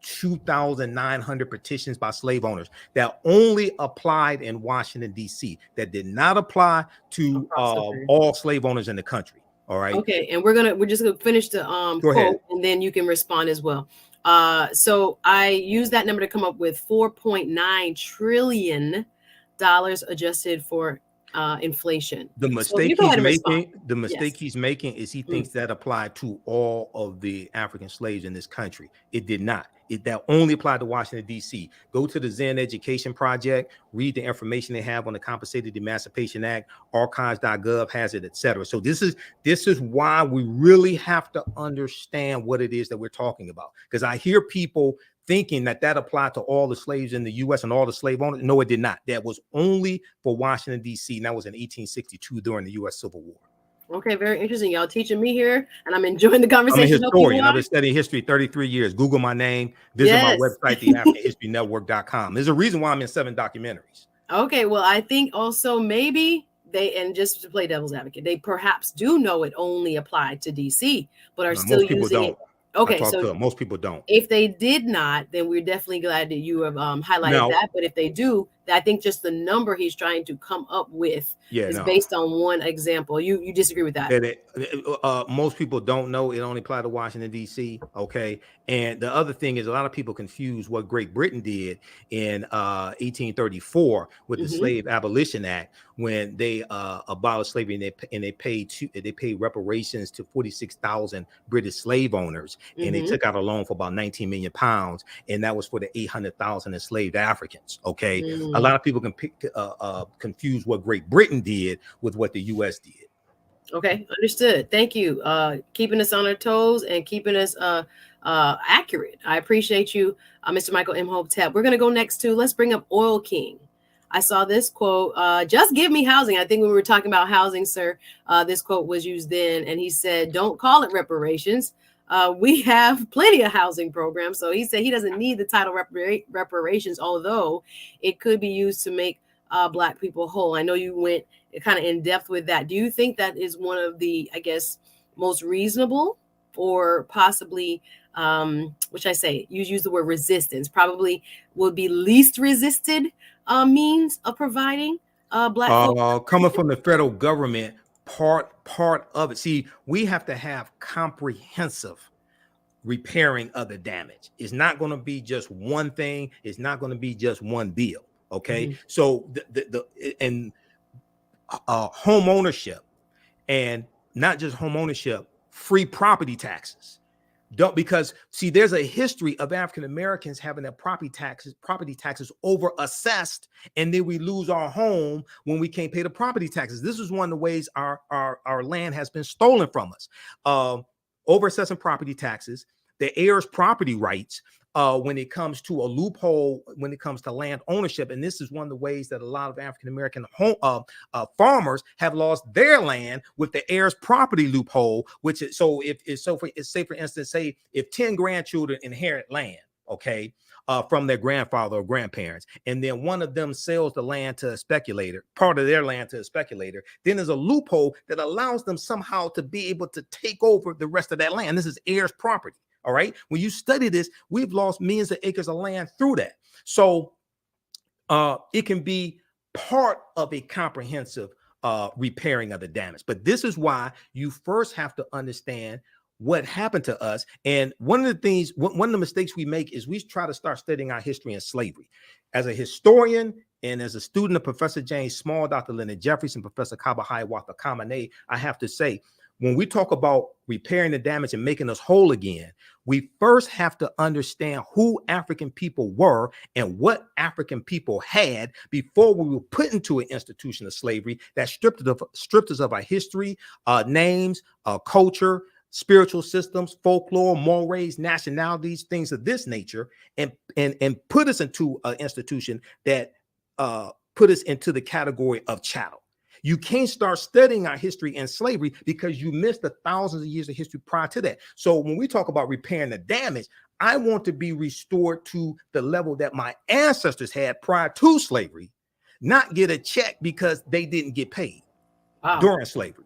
2,900 petitions by slave owners that only applied in Washington, D.C. That did not apply to all slave owners in the country. All right. Okay, and we're just gonna finish the quote, and then you can respond as well. So I used that number to come up with $4.9 trillion adjusted for inflation. The mistake he's making is he thinks that applied to all of the African slaves in this country. It did not. That only applied to Washington, D.C. Go to the Zen Education Project, read the information they have on the Compensated Emancipation Act, archives.gov has it, etc. So this is why we really have to understand what it is that we're talking about. Because I hear people thinking that applied to all the slaves in the U.S. and all the slave owners. No, it did not. That was only for Washington, D.C. And that was in 1862 during the U.S. Civil War. Okay, very interesting. Y'all teaching me here, and I'm enjoying the conversation. I'm a historian. I've been studying history 33 years. Google my name. Visit my website, theafricanhistorynetwork.com. There's a reason why I'm in 7 documentaries. Okay, well, I think also maybe and just to play devil's advocate, they perhaps do know it only applied to D.C., but are still using it. Okay, so most people don't. If they did not, then we're definitely glad that you have highlighted that. But if they do, I think just the number he's trying to come up with is based on one example. You disagree with that? Most people don't know it only applied to Washington, D.C. Okay. And the other thing is a lot of people confuse what Great Britain did in 1834 with the Slave Abolition Act when they abolished slavery and they paid reparations to 46,000 British slave owners. And they took out a loan for about 19 million pounds. And that was for the 800,000 enslaved Africans. Okay. A lot of people can confuse what Great Britain did with what the U.S. did. Okay, understood. Thank you. Keeping us on our toes and keeping us accurate. I appreciate you, Mr. Michael M. Hopetep. We're going to go next to, let's bring up Oil King. I saw this quote, just give me housing. I think when we were talking about housing, sir, this quote was used then. And he said, don't call it reparations. We have plenty of housing programs. So he said he doesn't need the title reparations, although it could be used to make Black people whole. I know you went kind of in depth with that. Do you think that is one of the, I guess, most reasonable or possibly, which I say, you use the word resistance, probably would be least resisted means of providing Black folk? Coming from the federal government, part of it. See, we have to have comprehensive repairing of the damage. It's not going to be just one thing. It's not going to be just one bill. Okay. So home ownership, and not just home ownership, free property taxes. Because see, there's a history of African Americans having their property taxes over assessed, and then we lose our home when we can't pay the property taxes. This is one of the ways our land has been stolen from us. Over assessing property taxes, the heirs' property rights. When it comes to a loophole, when it comes to land ownership, and this is one of the ways that a lot of African American farmers have lost their land with the heirs property loophole. Which is say for instance, say if 10 grandchildren inherit land, okay, from their grandfather or grandparents, and then one of them sells the land to a speculator, part of their land to a speculator, then there's a loophole that allows them somehow to be able to take over the rest of that land. This is heirs property. All right. When you study this, we've lost millions of acres of land through that. So it can be part of a comprehensive repairing of the damage. But this is why you first have to understand what happened to us. And one of the mistakes we make is we try to start studying our history in slavery. As a historian and as a student of Professor James Small, Dr. Leonard Jefferson, Professor Kabahai Watha Kamene, I have to say, when we talk about repairing the damage and making us whole again, we first have to understand who African people were and what African people had before we were put into an institution of slavery that stripped us of our history, names, culture, spiritual systems, folklore, mores, nationalities, things of this nature, and put us into an institution that put us into the category of chattel. You can't start studying our history in slavery because you missed the thousands of years of history prior to that. So when we talk about repairing the damage, I want to be restored to the level that my ancestors had prior to slavery, not get a check because they didn't get paid during slavery.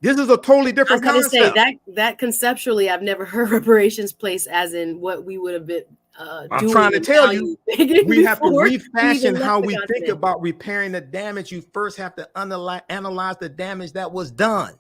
This is a totally different concept. I was going to say that conceptually, I've never heard reparations placed as in what we would have been I'm trying to tell you, we have to refashion how we think about repairing the damage. You first have to analyze the damage that was done.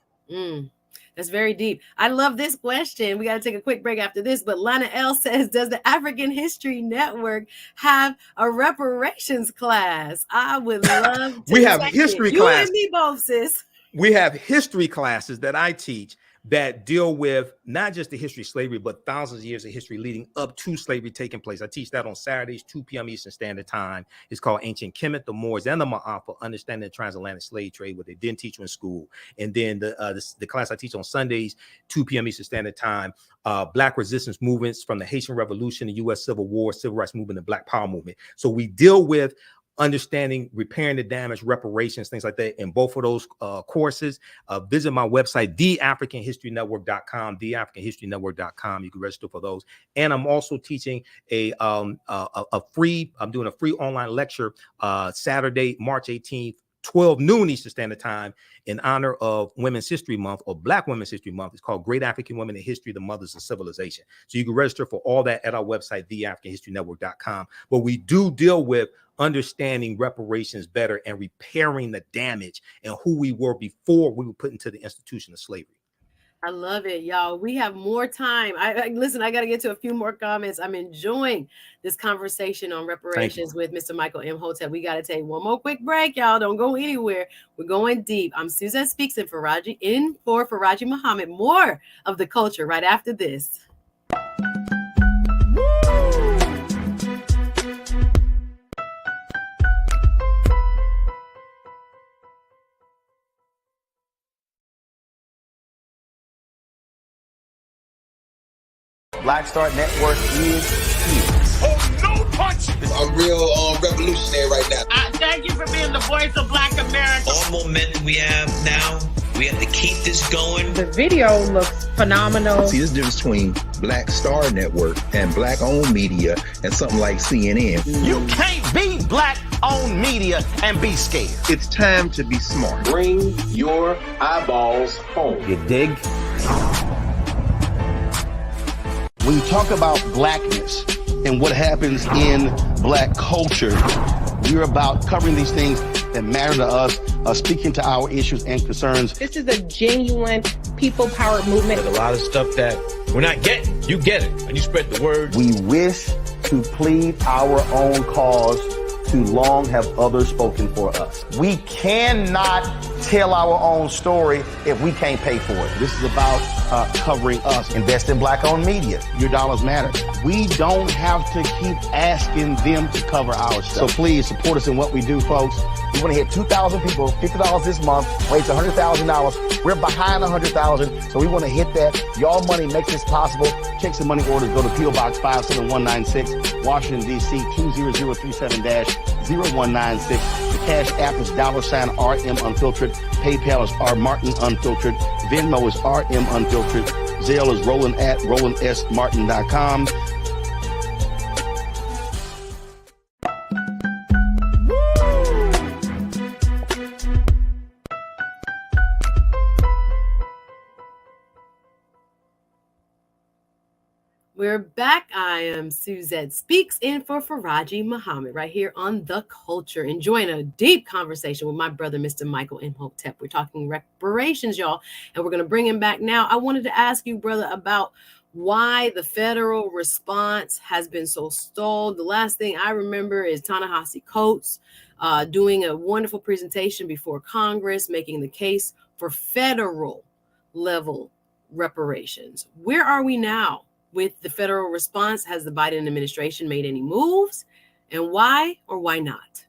That's very deep. I love this question. We got to take a quick break after this, but Lana L says, does the African History Network have a reparations class? I would love to. We have history class. You and me both, sis. We have history classes that I teach that deal with not just the history of slavery, but thousands of years of history leading up to slavery taking place. I teach that on Saturdays, 2 p.m. Eastern Standard Time. It's called Ancient Kemet, the Moors, and the Ma'afa, Understanding the Transatlantic Slave Trade, what they didn't teach you in school. And then the class I teach on Sundays, 2 p.m. Eastern Standard Time, Black resistance movements from the Haitian Revolution, the U.S. Civil War, Civil Rights Movement, and Black Power movement. So we deal with understanding, repairing the damage, reparations, things like that in both of those courses. Visit my website, theafricanhistorynetwork.com, theafricanhistorynetwork.com. You can register for those. And I'm also teaching I'm doing a free online lecture Saturday, March 18th, 12 noon Eastern Standard Time, in honor of Women's History Month, or Black Women's History Month. It's called Great African Women in History, the Mothers of Civilization. So you can register for all that at our website, theafricanhistorynetwork.com. But we do deal with understanding reparations better and repairing the damage and who we were before we were put into the institution of slavery. I love it, y'all. We have more time. Listen, I got to get to a few more comments. I'm enjoying this conversation on reparations with Mr. Michael Imhotep. We got to take one more quick break, y'all. Don't go anywhere. We're going deep. I'm Suzette Speaks in for Farajii Muhammad. More of the culture right after this. Black Star Network is here. Oh, no punch! I'm real revolutionary right now. Thank you for being the voice of Black America. All momentum we have now, we have to keep this going. The video looks phenomenal. See, this difference between Black Star Network and Black-owned media and something like CNN. You can't be Black-owned media and be scared. It's time to be smart. Bring your eyeballs home. You dig? When you talk about blackness and what happens in Black culture, we're about covering these things that matter to us, speaking to our issues and concerns. This is a genuine people power movement. There's a lot of stuff that we're not getting. You get it, and you spread the word. We wish to plead our own cause. Too long have others spoken for us. We cannot tell our own story if we can't pay for it. This is about covering us. Invest in Black-owned media. Your dollars matter. We don't have to keep asking them to cover our stuff. So please support us in what we do, folks. We want to hit 2,000 people, $50 this month, raise $100,000. We're behind 100,000, so we want to hit that. Y'all money makes this possible. Check some money orders. Go to P.O. Box 57196, Washington, D.C. 20037-0196. The Cash App is $RM Unfiltered. PayPal is R Martin Unfiltered. Venmo is RM Unfiltered. Zelle is Roland at RolandSMartin.com. We're back. I am Suzette Speaks in for Farajii Muhammad right here on The Culture, enjoying a deep conversation with my brother, Mr. Michael Imhotep. We're talking reparations, y'all, and we're going to bring him back now. I wanted to ask you, brother, about why the federal response has been so stalled. The last thing I remember is Ta-Nehisi Coates doing a wonderful presentation before Congress, making the case for federal level reparations. Where are we now with the federal response? Has the Biden administration made any moves, and why or why not?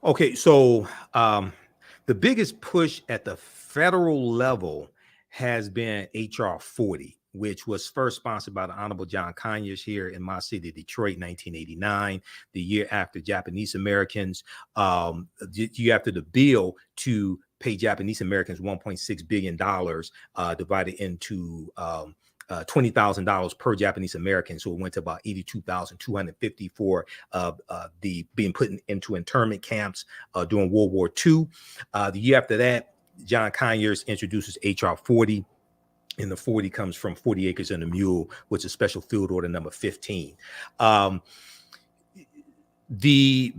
Okay, so the biggest push at the federal level has been HR 40, which was first sponsored by the Honorable John Conyers here in my city, Detroit, 1989, the year after Japanese Americans, you after the bill to pay Japanese Americans $1.6 billion divided into $20,000 per Japanese American. So it went to about $82,250 for the being put into internment camps during World War II. The year after that, John Conyers introduces HR 40. And the 40 comes from 40 acres and a mule, which is special field order number 15.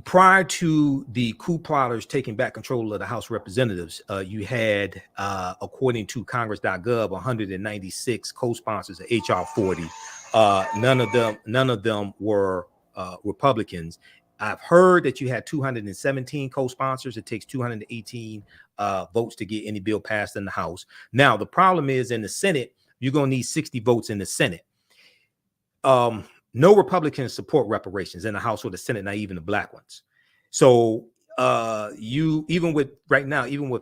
prior to the coup plotters taking back control of the House of Representatives, you had, according to Congress.gov, 196 co-sponsors of HR 40. None of them were Republicans. I've heard that you had 217 co-sponsors. It takes 218 votes to get any bill passed in the House. Now, the problem is in the Senate, you're going to need 60 votes in the Senate. No Republicans support reparations in the House or the Senate, not even the black ones. So even with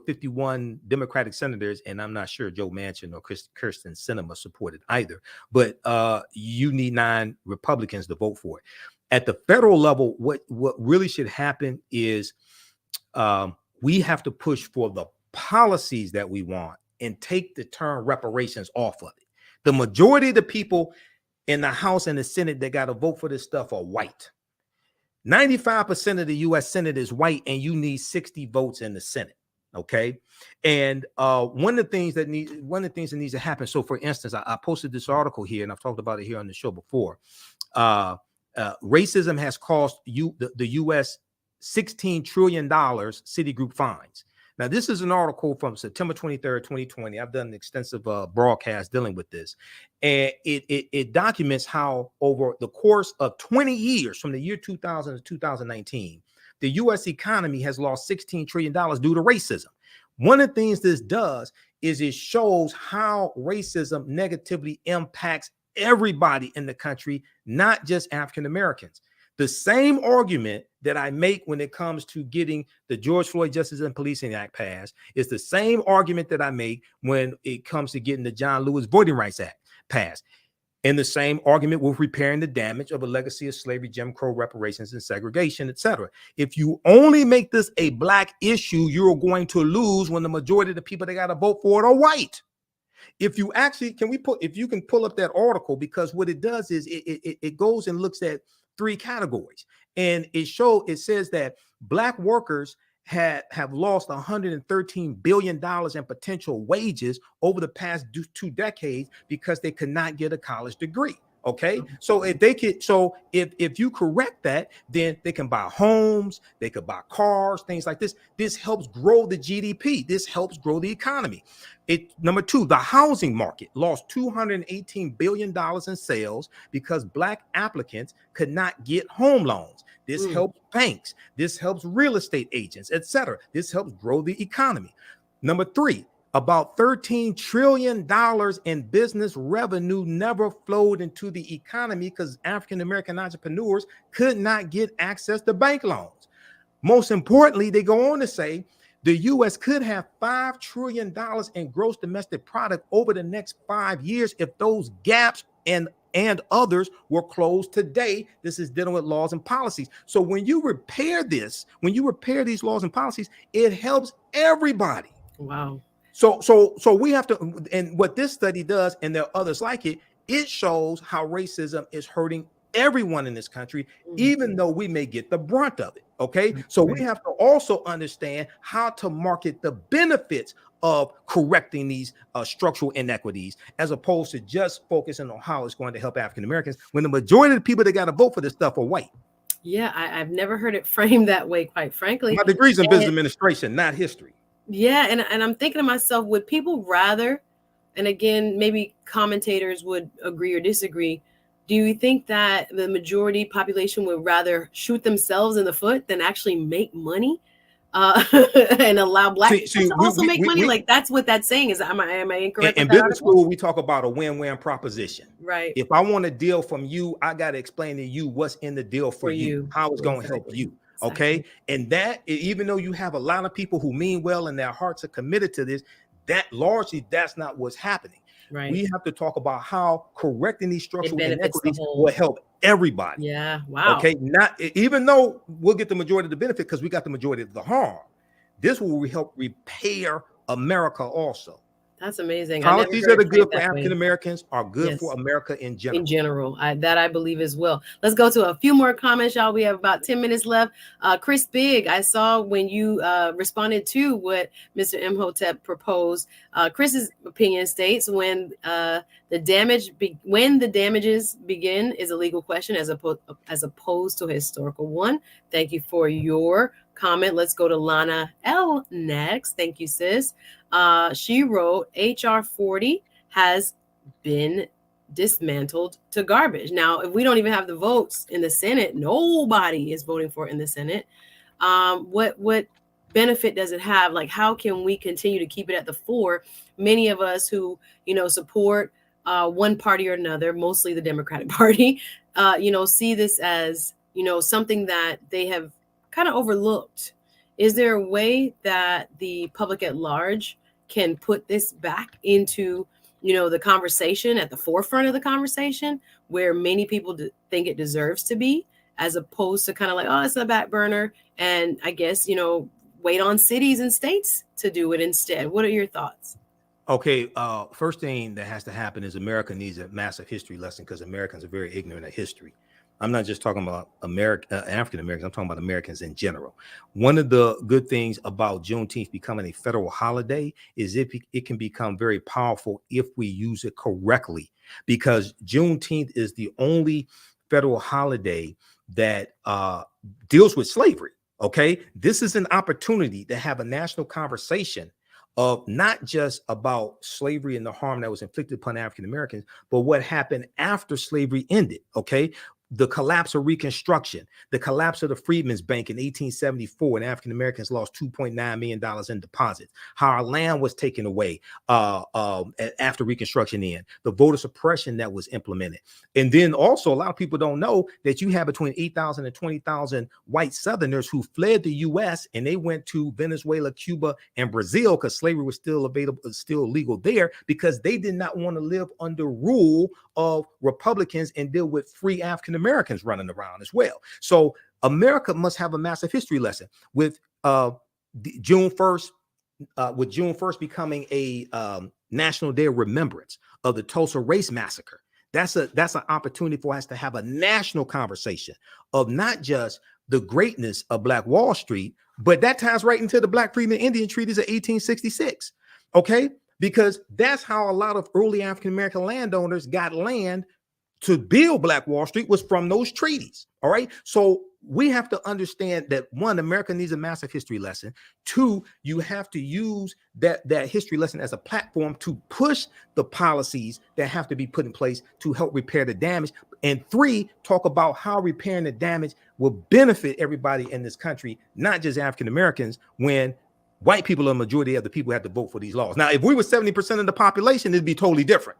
51 Democratic senators, and I'm not sure Joe Manchin or Kirsten Sinema supported either, but you need 9 Republicans to vote for it. At the federal level, what really should happen is we have to push for the policies that we want and take the term reparations off of it. The majority of the people in the House and the Senate that got to vote for this stuff are white. 95% of the U.S. Senate is white, and you need 60 votes in the Senate. Okay, and one of the things that needs to happen. So, for instance, I posted this article here, and I've talked about it here on the show before. Racism has cost the U.S. $16 trillion Citigroup fines. Now, this is an article from September 23rd, 2020. I've done an extensive broadcast dealing with this. And it documents how over the course of 20 years, from the year 2000 to 2019, the U.S. economy has lost $16 trillion due to racism. One of the things this does is it shows how racism negatively impacts everybody in the country, not just African Americans. The same argument that I make when it comes to getting the George Floyd Justice and Policing Act passed is the same argument that I make when it comes to getting the John Lewis Voting Rights Act passed. And the same argument with repairing the damage of a legacy of slavery, Jim Crow, reparations, and segregation, etc. If you only make this a black issue, you're going to lose when the majority of the people that got to vote for it are white. If you actually, if you can pull up that article, because what it does is it goes and looks at 3 categories, and it says that black workers have lost $113 billion in potential wages over the past 2 decades because they could not get a college degree. Okay, so if you correct that, then they can buy homes, they could buy cars, things like this. This helps grow the GDP. This helps grow the economy. Number 2, the housing market lost $218 billion in sales because black applicants could not get home loans. This helps banks. This helps real estate agents, etc. This helps grow the economy. Number 3, about $13 trillion in business revenue never flowed into the economy because African-American entrepreneurs could not get access to bank loans. Most importantly, they go on to say the U.S. could have $5 trillion in gross domestic product over the next 5 years if those gaps and others were closed today. This is dealing with laws and policies. So when you repair these laws and policies, it helps everybody. Wow. So we have to, and what this study does, and there are others like it, it shows how racism is hurting everyone in this country, even though we may get the brunt of it. Okay. So we have to also understand how to market the benefits of correcting these structural inequities, as opposed to just focusing on how it's going to help African Americans when the majority of the people that got to vote for this stuff are white. Yeah, I've never heard it framed that way, quite frankly. My degree's in business administration, not history. Yeah, and I'm thinking to myself, would people rather, and again, maybe commentators would agree or disagree, do you think that the majority population would rather shoot themselves in the foot than actually make money and allow black people to also make money? Like, that's what that's saying. Is am I incorrect? In business school, we talk about a win-win proposition. Right. If I want a deal from you, I got to explain to you what's in the deal for you, how it's going to help you. Okay. And that, even though you have a lot of people who mean well and their hearts are committed to this, that largely that's not what's happening. Right. We have to talk about how correcting these structural inequities will help everybody. Yeah. Wow. Okay. Not even though we'll get the majority of the benefit because we got the majority of the harm. This will help repair America also. That's amazing. Policies that are good for African Americans are good for America in general. In general, that I believe as well. Let's go to a few more comments, y'all. We have about 10 minutes left. Chris Big, I saw when you responded to what Mr. Imhotep proposed. Chris's opinion states when the damages begin is a legal question as opposed to a historical one. Thank you for your comment. Let's go to Lana L next. Thank you, sis. She wrote, HR 40 has been dismantled to garbage. Now, if we don't even have the votes in the Senate, nobody is voting for it in the Senate. What benefit does it have? Like, how can we continue to keep it at the fore? Many of us who, support one party or another, mostly the Democratic Party, see this as, something that they have kind of overlooked. Is there a way that the public at large can put this back into, the conversation, at the forefront of the conversation, where many people think it deserves to be, as opposed to kind of like, oh, it's a back burner, and I guess, wait on cities and states to do it instead? What are your thoughts? Okay, first thing that has to happen is America needs a massive history lesson, because Americans are very ignorant of history. I'm not just talking about African Americans. I'm talking about Americans in general. One of the good things about Juneteenth becoming a federal holiday is it can become very powerful if we use it correctly, because Juneteenth is the only federal holiday that deals with slavery. Okay, this is an opportunity to have a national conversation of not just about slavery and the harm that was inflicted upon African Americans, but what happened after slavery ended. Okay. The collapse of Reconstruction, the collapse of the Freedmen's Bank in 1874, when African Americans lost $2.9 million in deposits, how our land was taken away after Reconstruction ended, the voter suppression that was implemented. And then also, a lot of people don't know that you have between 8,000 and 20,000 white Southerners who fled the U.S. and they went to Venezuela, Cuba, and Brazil, because slavery was still legal there, because they did not want to live under rule of Republicans and deal with free African Americans running around as well. So America must have a massive history lesson with June 1st, with June 1st becoming a National Day of Remembrance of the Tulsa Race Massacre. That's an opportunity for us to have a national conversation of not just the greatness of Black Wall Street, but that ties right into the Black Freedmen Indian Treaties of 1866. Okay, because that's how a lot of early African American landowners got land to build Black Wall Street, was from those treaties. All right. So we have to understand that, one, America needs a massive history lesson. Two, you have to use that history lesson as a platform to push the policies that have to be put in place to help repair the damage. And three, talk about how repairing the damage will benefit everybody in this country, not just African Americans, when white people are the majority of the people who have to vote for these laws. Now, if we were 70% of the population, it'd be totally different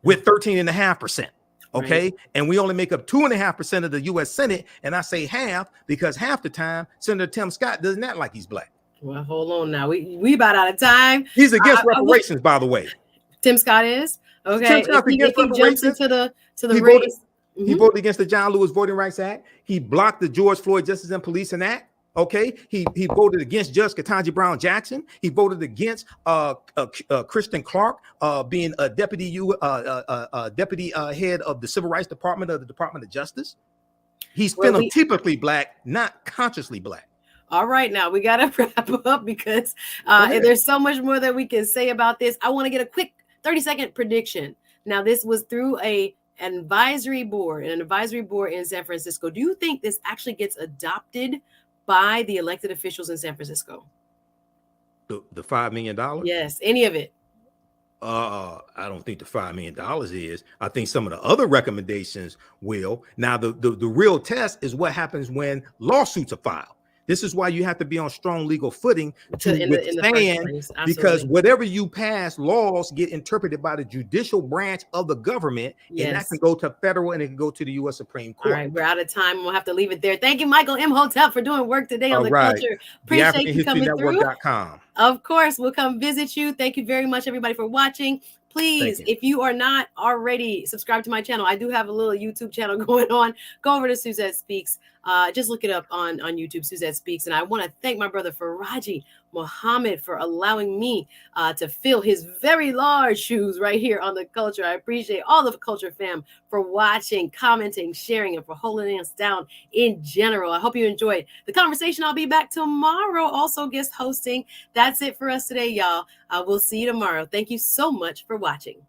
with 13.5%. Okay. Right. And we only make up 2.5% of the U.S. Senate. And I say half because half the time Senator Tim Scott doesn't act like he's Black. Well, hold on now. We about out of time. He's against reparations, by the way. Tim Scott is? Okay. Tim Scott if he jumps into the race. He voted against the John Lewis Voting Rights Act. He blocked the George Floyd Justice and Policing Act. Okay, he voted against Judge Ketanji Brown Jackson. He voted against Kristen Clark being a deputy head of the Civil Rights Department of the Department of Justice. He's phenotypically Black, not consciously Black. All right, now we got to wrap up because there's so much more that we can say about this. I want to get a quick 30-second prediction. Now, this was through an advisory board in San Francisco. Do you think this actually gets adopted by the elected officials in San Francisco? The $5 million? Yes, any of it. I don't think the $5 million is. I think some of the other recommendations will. Now, the real test is what happens when lawsuits are filed. This is why you have to be on strong legal footing to withstand, because whatever you pass, laws get interpreted by the judicial branch of the government, and that can go to federal and it can go to the U.S. Supreme Court. All right, we're out of time. We'll have to leave it there. Thank you, Michael Imhotep, for doing work today on the culture. Appreciate you coming through. Of course, we'll come visit you. Thank you very much, everybody, for watching. Please, if you are not already subscribed to my channel, I do have a little YouTube channel going on. Go over to Suzette Speaks. Just look it up on YouTube, Suzette Speaks. And I want to thank my brother Farajii Muhammad for allowing me to fill his very large shoes right here on The Culture. I appreciate all the Culture fam for watching, commenting, sharing, and for holding us down in general. I hope you enjoyed the conversation. I'll be back tomorrow, also guest hosting. That's it for us today, y'all. We'll see you tomorrow. Thank you so much for watching.